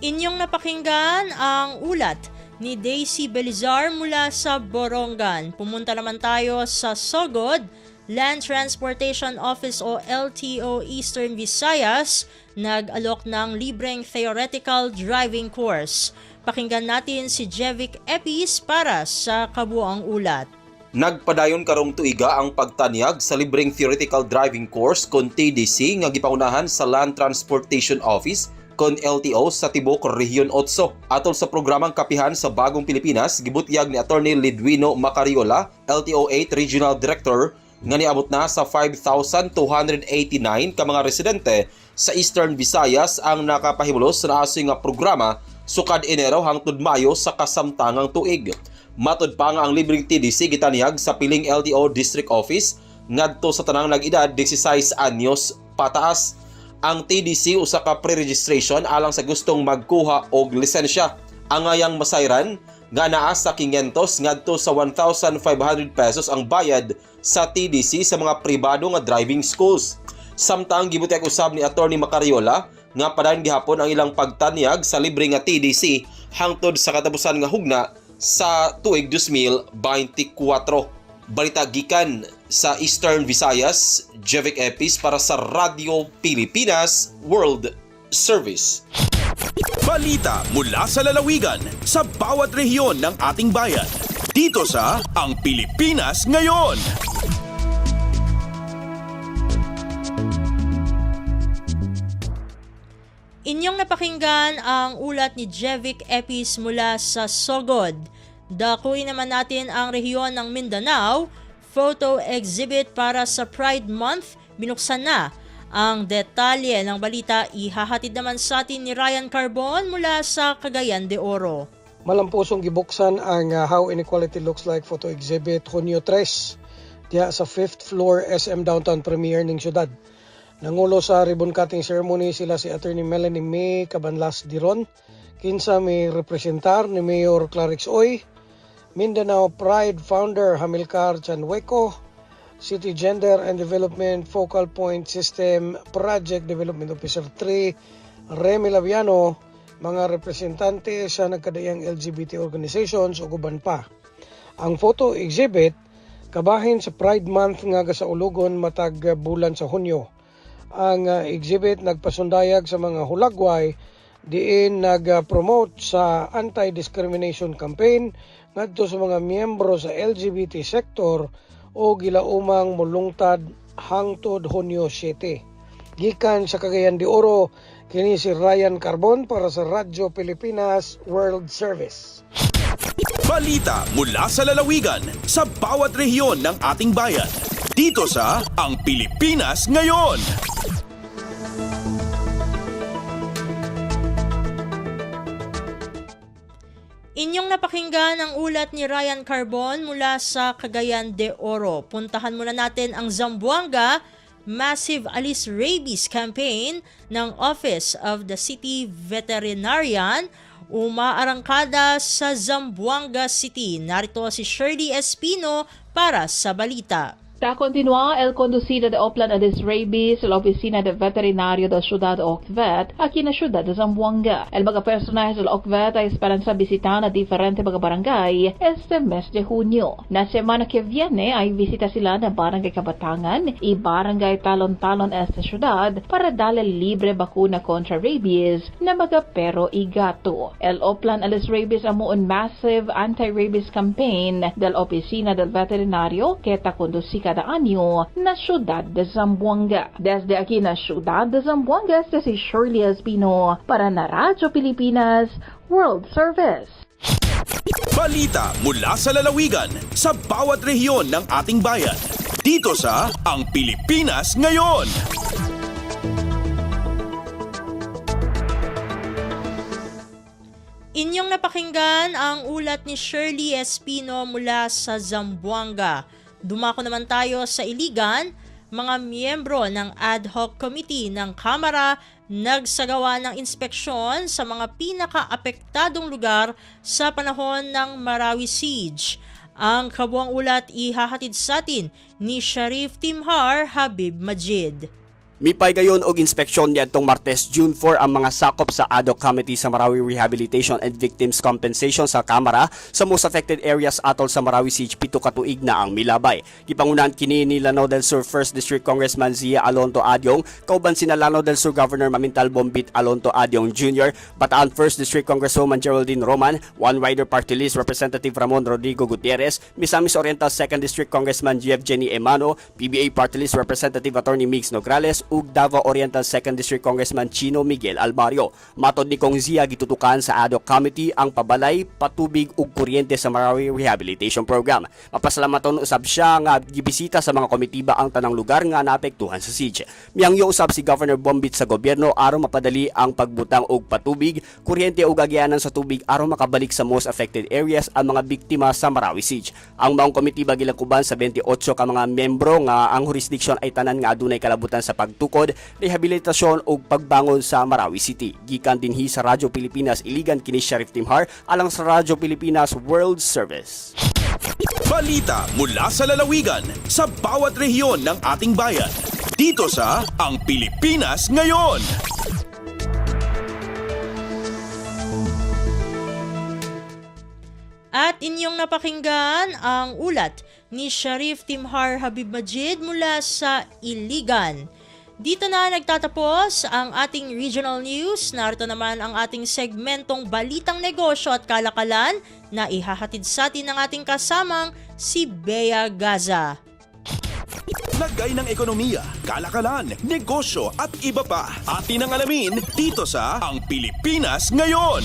Inyong napakinggan ang ulat ni Daisy Belizar mula sa Borongan. Pumunta naman tayo sa Sogod. Land Transportation Office o LTO Eastern Visayas nag-alok ng libreng theoretical driving course. Pakinggan natin si Jevic Epis para sa kabuang ulat. Nagpadayon karong tuiga ang pagtanyag sa libreng theoretical driving course kon TDC nga gipaunahan sa Land Transportation Office kon LTO sa Tibok Region 8. Atol sa programang kapihan sa Bagong Pilipinas, gibutyag ni Attorney Lidwino Macariola, LTO 8 Regional Director, nga niabot na sa 5,289 ka mga residente sa Eastern Visayas ang nakapahimulos sa naasi nga programa sukad Enero hangtod Mayo sa kasamtangang tuig. Matud pa nga ang libreng TDC gitaniyag sa piling LTO District Office ngadto sa tanang nag-edad 16 anyos pataas. Ang TDC usa ka pre-registration alang sa gustong magkuha og lisensya. Ang ngayang masayran nga naa sa 500 ngadto sa 1,500 pesos ang bayad sa TDC sa mga pribado nga driving schools. Samtang gibutyag usab ni Attorney Macariola nga padayon gihapon ang ilang pagtanyag sa libre nga TDC hangtod sa katapusan nga hugna sa tuig 2024. Balita gikan sa Eastern Visayas, Jevic Epis para sa Radyo Pilipinas World Service. Balita mula sa lalawigan sa bawat rehiyon ng ating bayan. Dito sa Ang Pilipinas Ngayon. Inyong napakinggan ang ulat ni Jevic Epis mula sa Sogod. Dakuin naman natin ang rehiyon ng Mindanao. Photo exhibit para sa Pride Month binuksan na. Ang detalye ng balita ihahatid naman sa atin ni Ryan Carbon mula sa Cagayan de Oro. Malampusong gibuksan ang How Inequality Looks Like photo exhibit Hunyo 3 diya sa 5th floor SM Downtown Premier ning syudad. Nangulo sa ribbon cutting ceremony sila si Attorney Melanie May Cabanlas Diron, kinsa may representar ni Mayor Clarix Oy, Mindanao Pride founder Hamilcar Chanhueco, City Gender and Development Focal Point System Project Development Officer 3 Remy Laviano, mga representante sa nagkadayang LGBT organizations o guban pa. Ang photo exhibit kabahin sa Pride Month nga gasaulugon matag bulan sa Hunyo. Ang exhibit nagpasundayag sa mga hulagway diin nag-promote sa anti-discrimination campaign ngadto sa mga miyembro sa LGBT sector o gilaumang mulungtad hangtod Hunyo 7. Gikan sa Cagayan de Oro, kini si Ryan Carbon para sa Radyo Pilipinas World Service. Balita mula sa lalawigan sa bawat rehiyon ng ating bayan. Dito sa Ang Pilipinas Ngayon. Inyong napakinggan ang ulat ni Ryan Carbon mula sa Cagayan de Oro. Puntahan muna natin ang Zamboanga Massive Alis Rabies Campaign ng Office of the City Veterinarian umaarangkada sa Zamboanga City. Narito si Shirley Espino para sa balita. Está continua el conducido de Oplan Alis Rabies la Oficina de Veterinario da Ciudad Ocvet aquí na Ciudad de Zamboanga. El mga personajes del Ocvet ay esperan sa bisita na diferente mga barangay este mes de junio. Na semana que viene ay visita sila na Barangay Kabatangan y Barangay Talon-Talon este ciudad para darle libre bakuna contra rabies na mga perro y gato. El Oplan Alis Rabies amo un massive anti-rabies campaign del Oficina del Veterinario que está conducido cada año na Ciudad de Zamboanga. Desde aquí na Ciudad de Zamboanga, este si Shirley Espino para na Radyo Pilipinas World Service. Balita mula sa lalawigan sa bawat rehiyon ng ating bayan. Dito sa Ang Pilipinas Ngayon. Inyong napakinggan ang ulat ni Shirley Espino mula sa Zamboanga. Dumako naman tayo sa Iligan. Mga miyembro ng ad hoc committee ng Kamara nagsagawa ng inspeksyon sa mga pinaka-apektadong lugar sa panahon ng Marawi Siege. Ang kabuang ulat ihahatid sa atin ni Sharif Timhar Habib Majid. Mipay gayon og inspeksyon niadtong Martes, June 4 ang mga sakop sa ad hoc committee sa Marawi Rehabilitation and Victims Compensation sa Kamara sa most affected areas atol sa Marawi Siege. 7 ka tuig na ang milabay. Gipangunahan kini ni Lanao del Sur 1st District Congressman Zia Alonto Adyong, kauban sina Lanao del Sur Governor Mamintal Bombit Alonto Adyong Jr., Bataan 1st District Congresswoman Geraldine Roman, One Rider Party List Representative Ramon Rodrigo Gutierrez, Misamis Oriental 2nd District Congressman Jeff Jenny Emano, PBA Party List Representative Attorney Migs Nograles, ug Davao Oriental 2nd District Congressman Chino Miguel Almario. Matod ni Kong Zia, gitutukan sa ad hoc committee ang pabalay, patubig ug kuryente sa Marawi Rehabilitation Program. Mapasalamaton usab siya nga gibisita sa mga komitiba ang tanang lugar nga naapektuhan sa siege. Miyangyo usab si Governor Bombit sa gobyerno aron mapadali ang pagbutang og patubig, kuryente ug agyanan sa tubig aron makabalik sa most affected areas ang mga biktima sa Marawi Siege. Ang maong komitiba gilakuban sa 28 ka mga membro nga ang jurisdiction ay tanan nga adunay kalabutan sa pagtukod, rehabilitasyon ug pagbangon sa Marawi City. Gikan dinhi sa Radyo Pilipinas Iligan kini Sharif Timhar alang sa Radyo Pilipinas World Service. Balita mula sa lalawigan sa bawat rehiyon ng ating bayan. Dito sa Ang Pilipinas Ngayon. At inyong napakinggan ang ulat ni Sharif Timhar Habib Majid mula sa Iligan. Dito na nagtatapos ang ating regional news. Narito naman ang ating segmentong Balitang Negosyo at Kalakalan na ihahatid sa atin ng ating kasamang si Bea Gaza. Lagay ng ekonomiya, kalakalan, negosyo at iba pa. Atin ang alamin dito sa Ang Pilipinas Ngayon.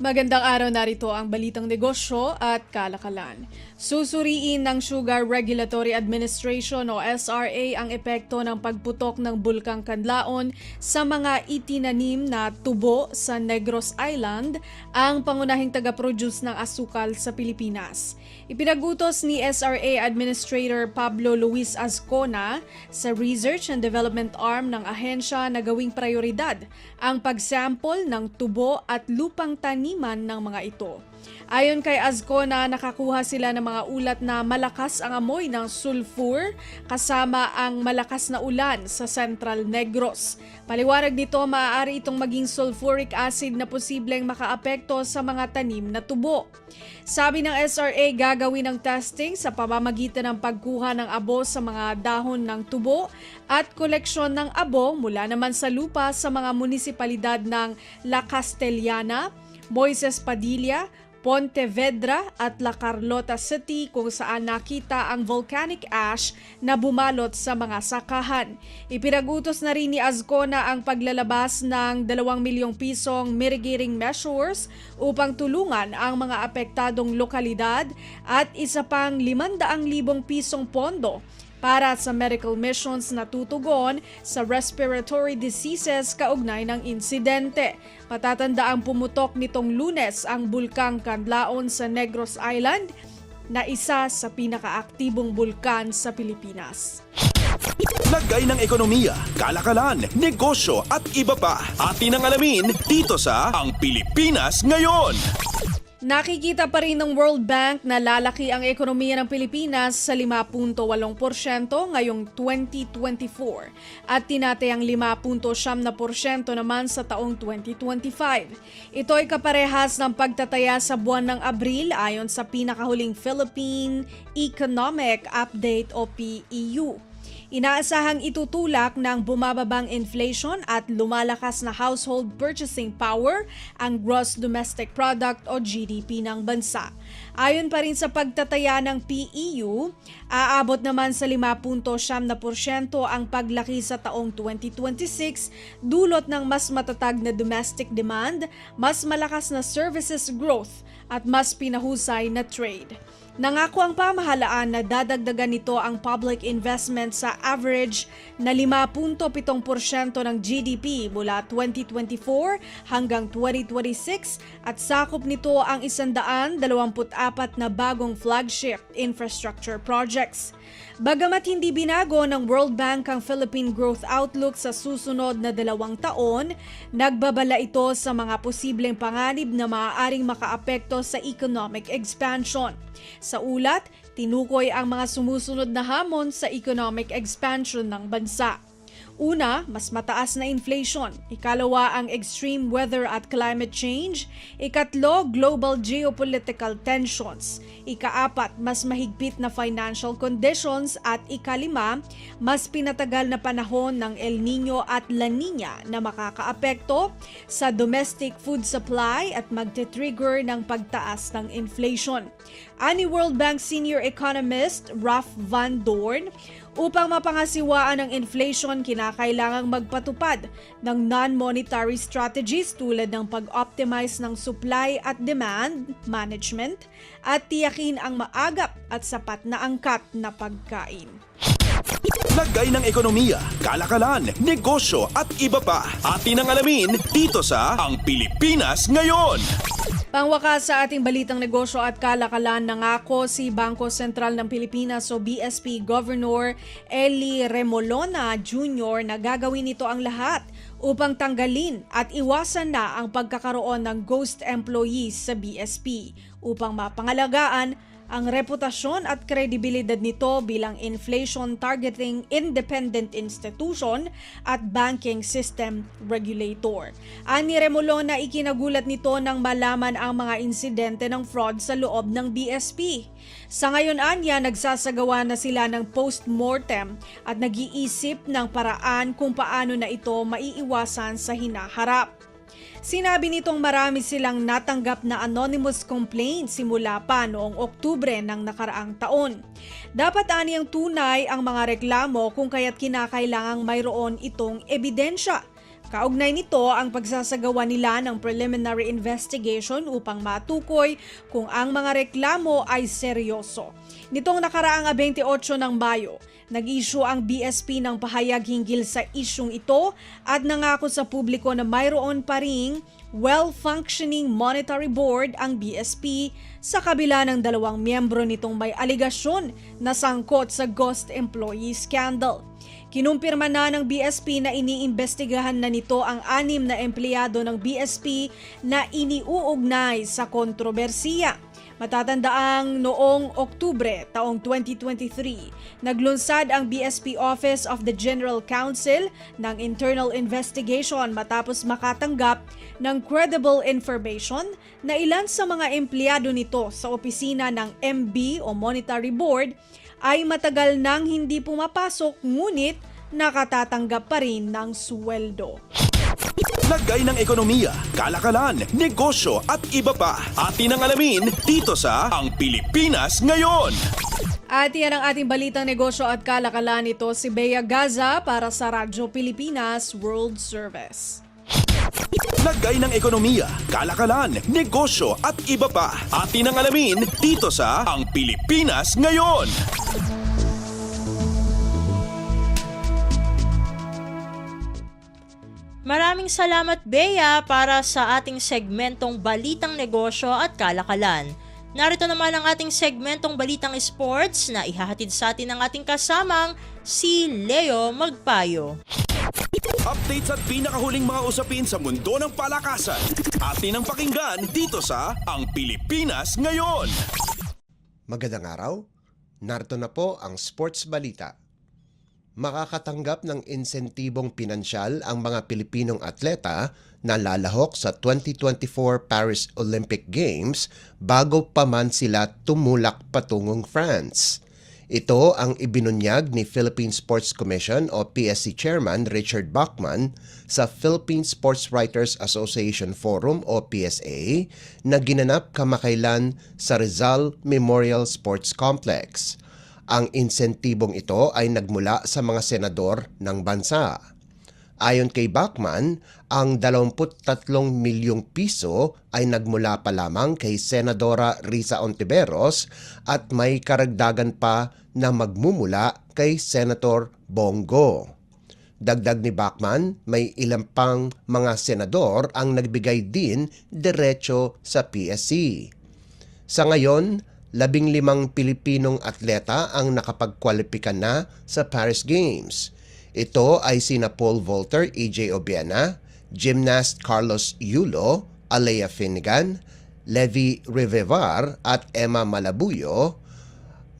Magandang araw, narito ang Balitang Negosyo at Kalakalan. Susuriin ng Sugar Regulatory Administration o SRA ang epekto ng pagputok ng Bulkang Kanlaon sa mga itinanim na tubo sa Negros Island, ang pangunahing taga-produce ng asukal sa Pilipinas. Ipinagutos ni SRA Administrator Pablo Luis Azcona sa Research and Development Arm ng ahensya na gawing prioridad ang pagsample ng tubo at lupang taniman ng mga ito. Ayon kay Azcona, nakakuha sila ng mga ulat na malakas ang amoy ng sulfur kasama ang malakas na ulan sa Central Negros. Paliwanag nito, maaari itong maging sulfuric acid na posibleng makaapekto sa mga tanim na tubo. Sabi ng SRA, gagawin ng testing sa pamamagitan ng pagkuha ng abo sa mga dahon ng tubo at koleksyon ng abo mula naman sa lupa sa mga munisipalidad ng La Castellana, Moises Padilla, Pontevedra at La Carlota City kung saan nakita ang volcanic ash na bumalot sa mga sakahan. Ipinagutos na rin ni Azcona ang paglalabas ng 2 milyong pisong mitigating measures upang tulungan ang mga apektadong lokalidad at isa pang 500,000 pisong pondo para sa medical missions na tutugon sa respiratory diseases kaugnay ng insidente. Matatanda ang pumutok nitong Lunes ang bulkang Canlaon sa Negros Island na isa sa pinakaaktibong bulkan sa Pilipinas. Lagay ng ekonomiya, kalakalan, negosyo at iba pa. Atin ang alamin dito sa Ang Pilipinas Ngayon. Nakikita pa rin ng World Bank na lalaki ang ekonomiya ng Pilipinas sa 5.8% ngayong 2024 at tinatayang 5.7% naman sa taong 2025. Ito ay kaparehas ng pagtataya sa buwan ng Abril ayon sa pinakahuling Philippine Economic Update o PEU. Inaasahang itutulak ng bumababang inflation at lumalakas na household purchasing power ang gross domestic product o GDP ng bansa. Ayon pa rin sa pagtataya ng PEU, aabot naman sa 5.7% ang paglaki sa taong 2026 dulot ng mas matatag na domestic demand, mas malakas na services growth at mas pinahusay na trade. Nangako ang pamahalaan na dadagdagan nito ang public investment sa average na 5.7% ng GDP mula 2024 hanggang 2026 at sakop nito ang 124 na bagong flagship infrastructure projects. Bagamat hindi binago ng World Bank ang Philippine Growth Outlook sa susunod na 2 taon, nagbabala ito sa mga posibleng panganib na maaaring makaapekto sa economic expansion. Sa ulat, tinukoy ang mga sumusunod na hamon sa economic expansion ng bansa. Una, mas mataas na inflation. Ikalawa, ang extreme weather at climate change. Ikatlo, global geopolitical tensions. Ikaapat, mas mahigpit na financial conditions. At ikalima, mas pinatagal na panahon ng El Nino at La Nina na makakaapekto sa domestic food supply at magte-trigger ng pagtaas ng inflation. Ani World Bank Senior Economist Ralph Van Doorn, upang mapangasiwaan ang inflation, kinakailangang magpatupad ng non-monetary strategies tulad ng pag-optimize ng supply at demand management at tiyakin ang maagap at sapat na angkat na pagkain. Lagay ng ekonomiya, kalakalan, negosyo at iba pa. Atin ang alamin dito sa Ang Pilipinas Ngayon. Pangwakas sa ating balitang negosyo at kalakalan, nangako si Bangko Sentral ng Pilipinas o BSP Governor Eli Remolona Jr. na gagawin nito ang lahat upang tanggalin at iwasan na ang pagkakaroon ng ghost employees sa BSP upang mapangalagaan ang reputasyon at kredibilidad nito bilang inflation-targeting independent institution at banking system regulator. Ani Remolona, ikinagulat nito nang malaman ang mga insidente ng fraud sa loob ng BSP. Sa ngayon, anya, nagsasagawa na sila ng post-mortem at nag-iisip ng paraan kung paano na ito maiiwasan sa hinaharap. Sinabi nitong marami silang natanggap na anonymous complaint simula pa noong Oktubre ng nakaraang taon. Dapat aniyang tunay ang mga reklamo kung kaya't kinakailangang mayroon itong ebidensya. Kaugnay nito ang pagsasagawa nila ng preliminary investigation upang matukoy kung ang mga reklamo ay seryoso. Nitong nakaraang 28 ng Mayo, nag-issue ang BSP ng pahayag hinggil sa isyung ito at nangako sa publiko na mayroon pa ring well-functioning monetary board ang BSP sa kabila ng 2 miyembro nitong may aligasyon na sangkot sa ghost employee scandal. Kinumpirma na ng BSP na iniimbestigahan na nito ang 6 na empleyado ng BSP na iniuugnay sa kontrobersiya. Matatandaang noong Oktubre taong 2023, naglunsad ang BSP Office of the General Counsel ng internal investigation matapos makatanggap ng credible information na ilan sa mga empleyado nito sa opisina ng MB o Monetary Board ay matagal nang hindi pumapasok ngunit nakatatanggap pa rin ng sweldo. Lagay ng ekonomiya, kalakalan, negosyo at iba pa. Atin ang alamin dito sa Ang Pilipinas Ngayon. At yan ang ating balitang negosyo at kalakalan. Ito si Bea Gaza para sa Radyo Pilipinas World Service. Lagay ng ekonomiya, kalakalan, negosyo at iba pa. Atin ang alamin dito sa Ang Pilipinas Ngayon. Maraming salamat, Bea, para sa ating segmentong Balitang Negosyo at Kalakalan. Narito naman ang ating segmentong Balitang Sports na ihahatid sa atin ng ating kasamang si Leo Magpayo. Updates at pinakahuling mga usapin sa mundo ng palakasan. Atin ang pakinggan dito sa Ang Pilipinas Ngayon. Magandang araw. Narito na po ang Sports Balita. Makakatanggap ng insentibong pinansyal ang mga Pilipinong atleta na lalahok sa 2024 Paris Olympic Games bago pa man sila tumulak patungong France. Ito ang ibinunyag ni Philippine Sports Commission o PSC Chairman Richard Bachman sa Philippine Sports Writers Association Forum o PSA na ginanap kamakailan sa Rizal Memorial Sports Complex. Ang insentibong ito ay nagmula sa mga senador ng bansa. Ayon kay Bachman, ang 23 milyong piso ay nagmula pa lamang kay Senadora Risa Ontiveros at may karagdagan pa na magmumula kay Senator Bongo. Dagdag ni Bachman, may ilang pang mga senador ang nagbigay din diretso sa PSC. Sa ngayon, 15 Pilipinong atleta ang nakapagkwalipika na sa Paris Games. Ito ay sina Paul Volter, EJ Obiena, gymnast Carlos Yulo, Alea Finnegan, Levi Rivevar at Emma Malabuyo,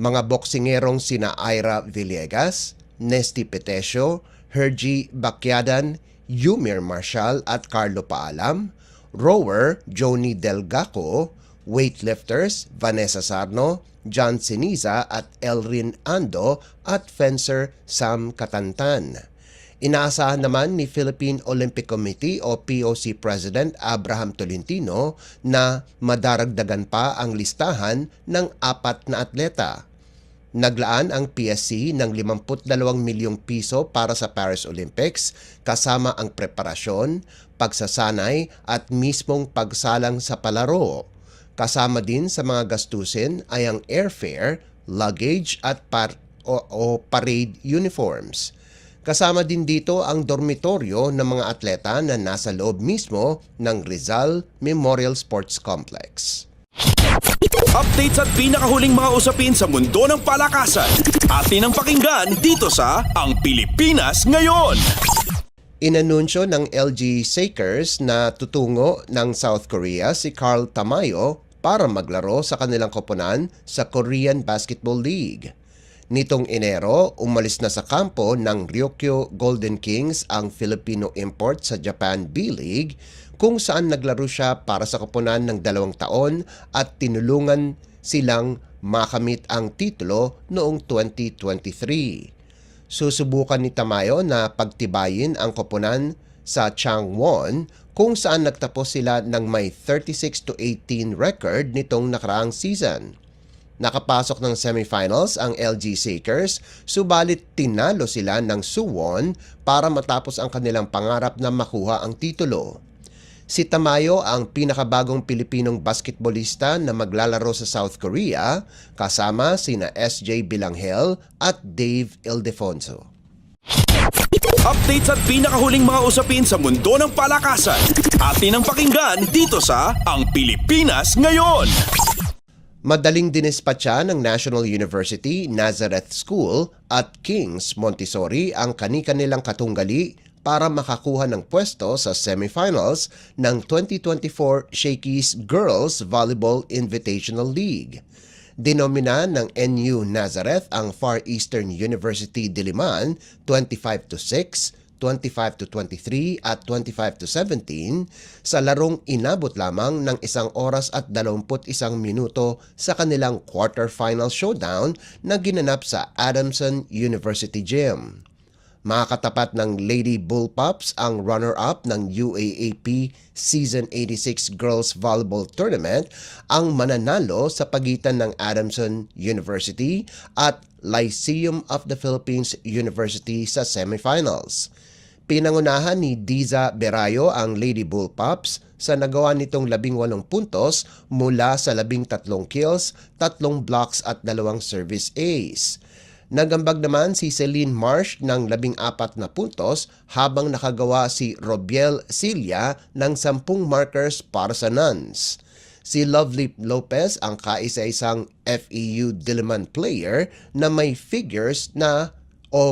mga boksingerong sina Ira Villegas, Nesty Petesio, Hergie Bacyadan, Yumir Marshall at Carlo Paalam, rower Joni Delgaco, weightlifters Vanessa Sarno, John Siniza at Elrin Ando at fencer Sam Katantan. Inaasahan naman ni Philippine Olympic Committee o POC President Abraham Tolentino na madaragdagan pa ang listahan ng 4 na atleta. Naglaan ang PSC ng 52 milyong piso para sa Paris Olympics kasama ang preparasyon, pagsasanay at mismong pagsalang sa palaro. Kasama din sa mga gastusin ay ang airfare, luggage at parade uniforms. Kasama din dito ang dormitoryo ng mga atleta na nasa loob mismo ng Rizal Memorial Sports Complex. Updates at pinakahuling mga usapin sa mundo ng palakasan. Atin ang pakinggan dito sa Ang Pilipinas Ngayon. Inanunsyo ng LG Sakers na tutungo ng South Korea si Carl Tamayo para maglaro sa kanilang koponan sa Korean Basketball League. Nitong Enero, umalis na sa kampo ng Ryukyu Golden Kings ang Filipino import sa Japan B-League kung saan naglaro siya para sa koponan ng 2 taon at tinulungan silang makamit ang titulo noong 2023. Susubukan ni Tamayo na pagtibayin ang koponan sa Changwon kung saan nagtapos sila ng may 36-18 record nitong nakaraang season. Nakapasok ng semifinals ang LG Sakers, subalit tinalo sila ng Suwon para matapos ang kanilang pangarap na makuha ang titulo. Si Tamayo ang pinakabagong Pilipinong basketballista na maglalaro sa South Korea kasama sina SJ Bilanghel at Dave Ildefonso. Updates at pinakahuling mga usapin sa mundo ng palakasan. Atin ang pakinggan dito sa Ang Pilipinas Ngayon. Madaling dinispatcha ng National University Nazareth School at King's Montessori ang kani-kanilang katunggali para makakuha ng pwesto sa semifinals ng 2024 Shakey's Girls Volleyball Invitational League. Dinomina ng NU Nazareth ang Far Eastern University Diliman 25-6, 25-23 at 25-17 sa larong inabot lamang ng 1 oras at 21 minuto sa kanilang quarterfinal showdown na ginanap sa Adamson University Gym. Makakatapat ng Lady Bullpups ang runner-up ng UAAP Season 86 Girls Volleyball Tournament ang mananalo sa pagitan ng Adamson University at Lyceum of the Philippines University sa semifinals. Pinangunahan ni Diza Berayo ang Lady Bullpups sa nagawa nitong 18 puntos mula sa 13 kills, 3 blocks at 2 service ace. Nagambag naman si Celine Marsh ng 14 na puntos habang nakagawa si Robiel Cilia ng 10 markers para sa Nuns. Si Lovely Lopez ang kaisa-isang FEU Diliman player na may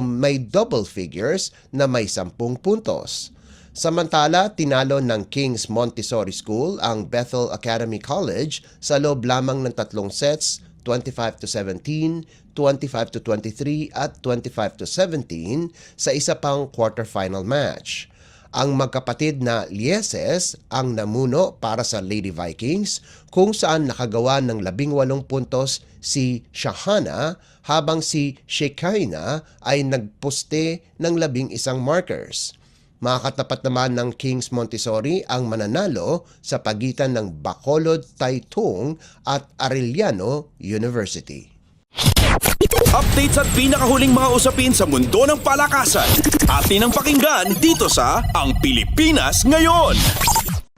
may double figures na may 10 puntos. Samantala, tinalo ng King's Montessori School ang Bethel Academy College sa loob lamang ng 3 sets, 25-17, 25-23 at 25-17 sa isa pang quarterfinal match. Ang magkapatid na Lieses ang namuno para sa Lady Vikings kung saan nakagawa ng 18 puntos si Shahana habang si Shekinah ay nagposte ng 11 markers. Makakatapat naman ng King's Montessori ang mananalo sa pagitan ng Bacolod Taitung at Arellano University. Updates at pinakahuling mga usapin sa mundo ng palakasan. Atin ang pakinggan dito sa Ang Pilipinas Ngayon.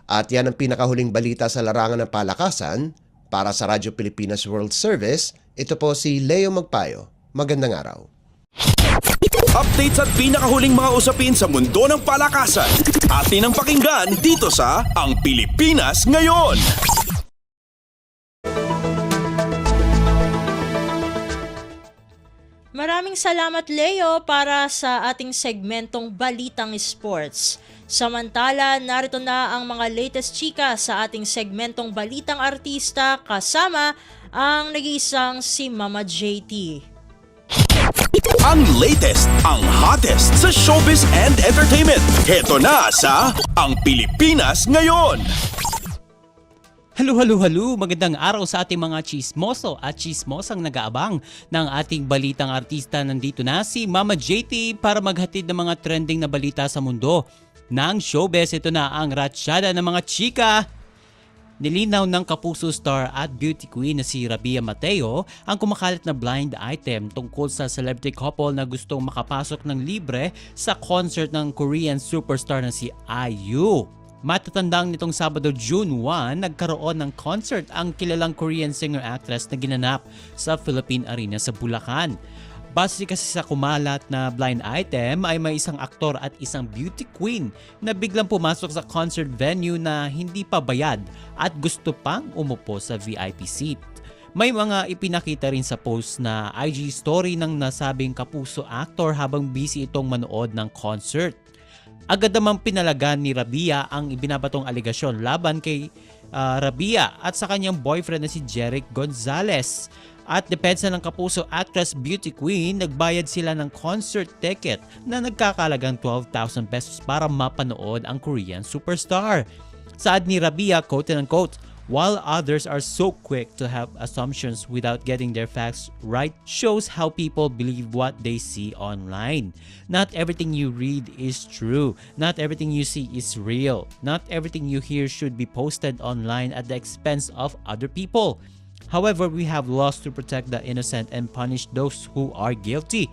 At yan ang pinakahuling balita sa larangan ng palakasan. Para sa Radyo Pilipinas World Service, ito po si Leo Magpayo. Magandang araw. Updates at pinakahuling mga usapin sa mundo ng palakasan. Atin ang pakinggan dito sa Ang Pilipinas Ngayon. Maraming salamat Leo para sa ating segmentong Balitang Sports. Samantala, narito na ang mga latest chika sa ating segmentong Balitang Artista kasama ang nag-iisang si Mama JT. Ang latest, ang hottest sa showbiz and entertainment. Heto na sa Ang Pilipinas Ngayon. Halo, magandang araw sa ating mga chismoso at chismosang nag-aabang ng ating balitang artista. Nandito na si Mama JT para maghatid ng mga trending na balita sa mundo ng showbiz. Ito na ang ratsyada ng mga chika. Nilinaw ng Kapuso star at beauty queen na si Rabia Mateo ang kumakalat na blind item tungkol sa celebrity couple na gustong makapasok ng libre sa concert ng Korean superstar na si IU. Matatandang nitong Sabado, June 1, nagkaroon ng concert ang kilalang Korean singer-actress na ginanap sa Philippine Arena sa Bulacan. Base kasi sa kumalat na blind item ay may isang aktor at isang beauty queen na biglang pumasok sa concert venue na hindi pa bayad at gusto pang umupo sa VIP seat. May mga ipinakita rin sa post na IG story ng nasabing Kapuso actor habang busy itong manood ng concert. Agad namang pinalagan ni Rabia ang ibinabatong alegasyon laban kay Rabia at sa kanyang boyfriend na si Jeric Gonzalez. At depensa ng Kapuso actress beauty queen, nagbayad sila ng concert ticket na nagkakalagang 12,000 pesos para mapanood ang Korean superstar. Saad ni Rabia, quote-unquote, "While others are so quick to have assumptions without getting their facts right, shows how people believe what they see online. Not everything you read is true. Not everything you see is real. Not everything you hear should be posted online at the expense of other people. However, we have laws to protect the innocent and punish those who are guilty."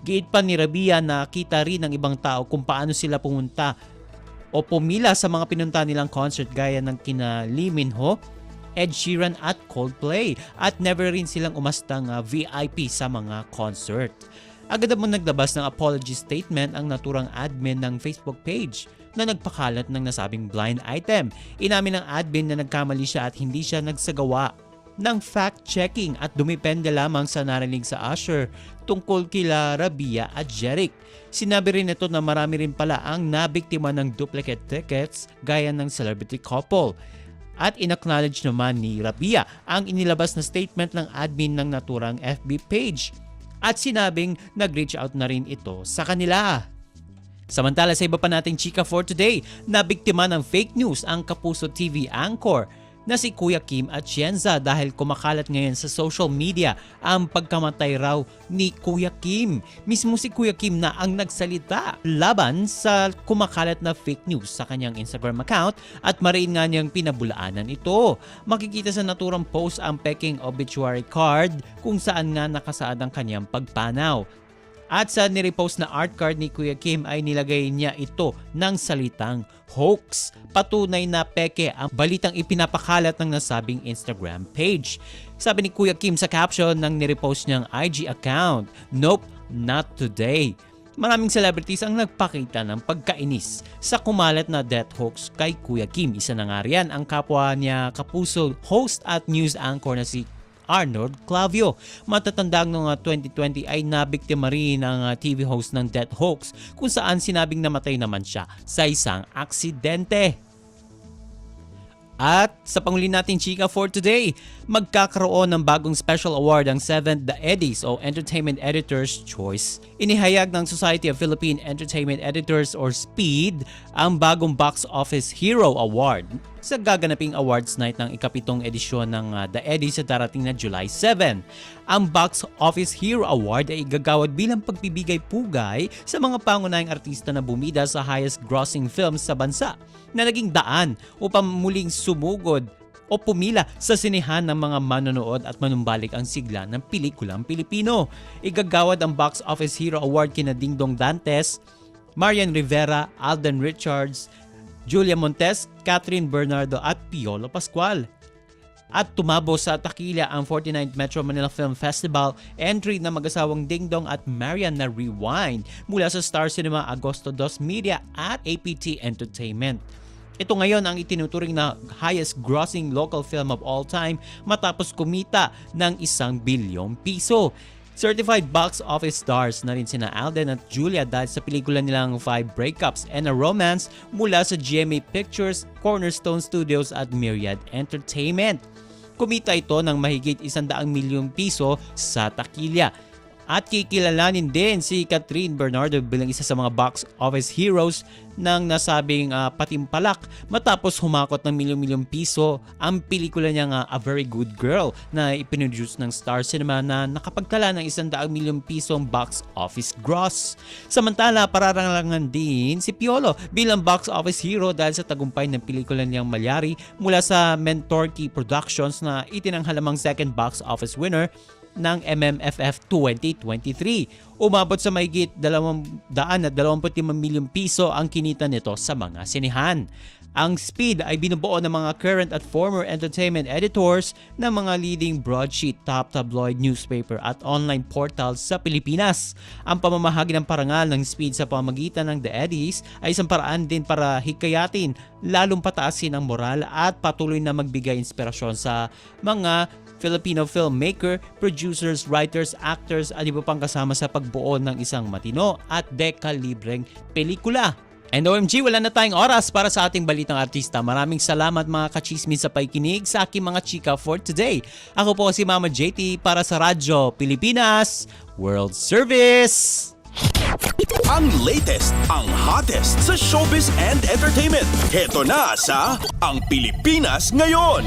Giit pa ni Rabia na kita rin ng ibang tao kung paano sila pumunta o pumila sa mga pinunta nilang concert gaya ng kina Lee Min-ho, Ed Sheeran at Coldplay at never rin silang umastang VIP sa mga concert. Agad naman naglabas ng apology statement ang naturang admin ng Facebook page na nagpakalat ng nasabing blind item. Inamin ng admin na nagkamali siya at hindi siya nagsagawa ng fact-checking at dumipende lamang sa narinig sa Usher tungkol kila Rabia at Jeric. Sinabi rin ito na marami rin pala ang nabiktima ng duplicate tickets gaya ng celebrity couple. At in-acknowledge naman ni Rabia ang inilabas na statement ng admin ng naturang FB page at sinabing nag-reach out na rin ito sa kanila. Samantala sa iba pa nating chika for today, nabiktima ng fake news ang Kapuso TV anchor na si Kuya Kim Atienza dahil kumakalat ngayon sa social media ang pagkamatay raw ni Kuya Kim. Mismo si Kuya Kim na ang nagsalita laban sa kumakalat na fake news sa kanyang Instagram account at mariin nga niyang pinabulaanan ito. Makikita sa naturang post ang peking obituary card kung saan nga nakasaad ang kanyang pagpanaw. At sa nirepost na art card ni Kuya Kim ay nilagay niya ito ng salitang hoax. Patunay na peke ang balitang ipinapakalat ng nasabing Instagram page. Sabi ni Kuya Kim sa caption ng nirepost niyang IG account, "Nope, not today." Maraming celebrities ang nagpakita ng pagkainis sa kumalat na death hoax kay Kuya Kim. Isa na nga riyan ang kapwa niya kapuso host at news anchor na si Arnold Clavio. Matatandang noong 2020 ay nabiktima rin ang TV host ng death hoax kung saan sinabing namatay naman siya sa isang aksidente. At sa panghuli nating chika for today, magkakaroon ng bagong special award ang 7th The Eddies o Entertainment Editors' Choice. Inihayag ng Society of Philippine Entertainment Editors or SPEED ang bagong Box Office Hero Award sa gaganaping awards night ng ikapitong edisyon ng The Eddies sa darating na July 7. Ang Box Office Hero Award ay igagawad bilang pagbibigay pugay sa mga pangunahing artista na bumida sa highest grossing films sa bansa na naging daan upang muling sumugod o pumila sa sinehan ng mga manonood at manumbalik ang sigla ng pelikulang Pilipino. Igagawad ang Box Office Hero Award kina Dingdong Dantes, Marian Rivera, Alden Richards, Julia Montes, Catherine Bernardo at Piolo Pascual. At tumabo sa takila ang 49th Metro Manila Film Festival entry na mag-asawang Dingdong at Marian na Rewind mula sa Star Cinema, Agosto 2 Media at APT Entertainment. Ito ngayon ang itinuturing na highest grossing local film of all time matapos kumita ng 1 bilyong piso. Certified box office stars na rin sina Alden at Julia dahil sa pelikula nilang 5 Breakups and a Romance mula sa GMA Pictures, Cornerstone Studios at Myriad Entertainment. Kumita ito ng mahigit 100 milyong piso sa takilya. At kikilalanin din si Catherine Bernardo bilang isa sa mga box office heroes ng nasabing patimpalak matapos humakot ng milyong-milyong piso ang pelikula niyang A Very Good Girl na ipinoduce ng Star Cinema na nakapagtala ng 100 milyong pisong box office gross. Samantala, pararangalan din si Piolo bilang box office hero dahil sa tagumpay ng pelikula niyang Malyari mula sa Mentorky Productions na itinanghalamang second box office winner ng MMFF 2023. Umabot sa mahigit 225 milyong piso ang kinita nito sa mga sinehan. Ang SPEED ay binubuo ng mga current at former entertainment editors ng mga leading broadsheet, top tabloid newspaper at online portals sa Pilipinas. Ang pamamahagi ng parangal ng SPEED sa pamamagitan ng The Eddies ay isang paraan din para hikayatin, lalong pataasin ang moral at patuloy na magbigay inspirasyon sa mga Filipino filmmaker, producers, writers, actors at iba pang kasama sa pagbuo ng isang matino at dekalibreng pelikula. And OMG, wala na tayong oras para sa ating balitang artista. Maraming salamat mga kachismis sa paikinig sa aking mga chika for today. Ako po si Mama JT para sa Radyo Pilipinas World Service! Ang latest, ang hottest sa showbiz and entertainment. Heto na sa Ang Pilipinas Ngayon.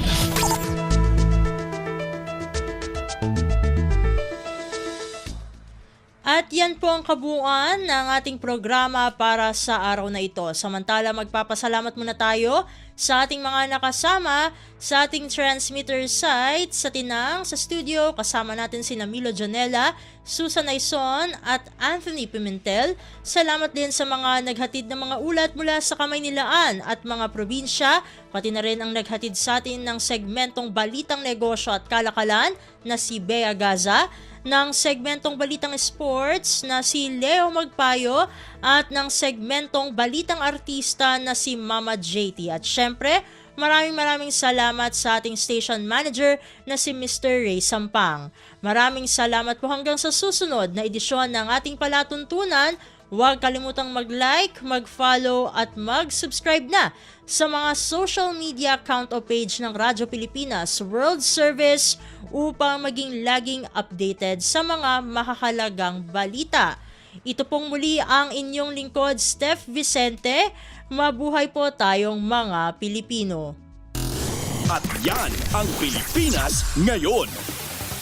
At yan po ang kabuuan ng ating programa para sa araw na ito. Samantala, magpapasalamat muna tayo sa ating mga nakasama sa ating transmitter site sa Tinang, sa studio. Kasama natin sina Milo Jonella, Susan Aison at Anthony Pimentel. Salamat din sa mga naghatid ng mga ulat mula sa Kamaynilaan at mga probinsya. Pati na rin ang naghatid sa atin ng segmentong Balitang Negosyo at Kalakalan na si Bea Gaza, ng segmentong Balitang Sports na si Leo Magpayo at ng segmentong Balitang Artista na si Mama JT. At syempre, maraming salamat sa ating station manager na si Mr. Ray Sampang. Maraming salamat po hanggang sa susunod na edisyon ng ating palatuntunan. Huwag kalimutang mag-like, mag-follow at mag-subscribe na sa mga social media account o page ng Radyo Pilipinas World Service upang maging laging updated sa mga mahahalagang balita. Ito pong muli ang inyong lingkod, Steph Vicente. Mabuhay po tayong mga Pilipino. At Yan ang Pilipinas Ngayon.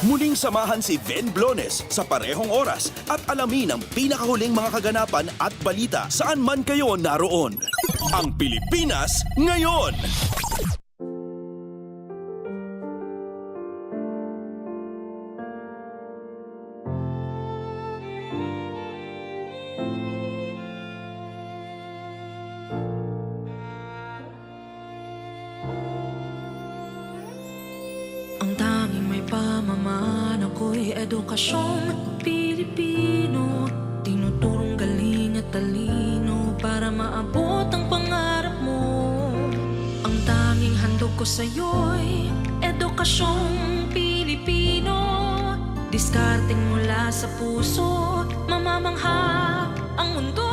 Muling samahan si Ben Blones sa parehong oras at alamin ang pinakahuling mga kaganapan at balita saan man kayo naroon. Ang Pilipinas Ngayon. Ang tanging may pamamaan ako'y edukasyong Pilipino. Tinuturong galing at talino para maabot ang pangarap mo. Ang tanging handog ko sa'yo'y edukasyong Pilipino. Diskarteng mula sa puso, mamamangha ang mundo.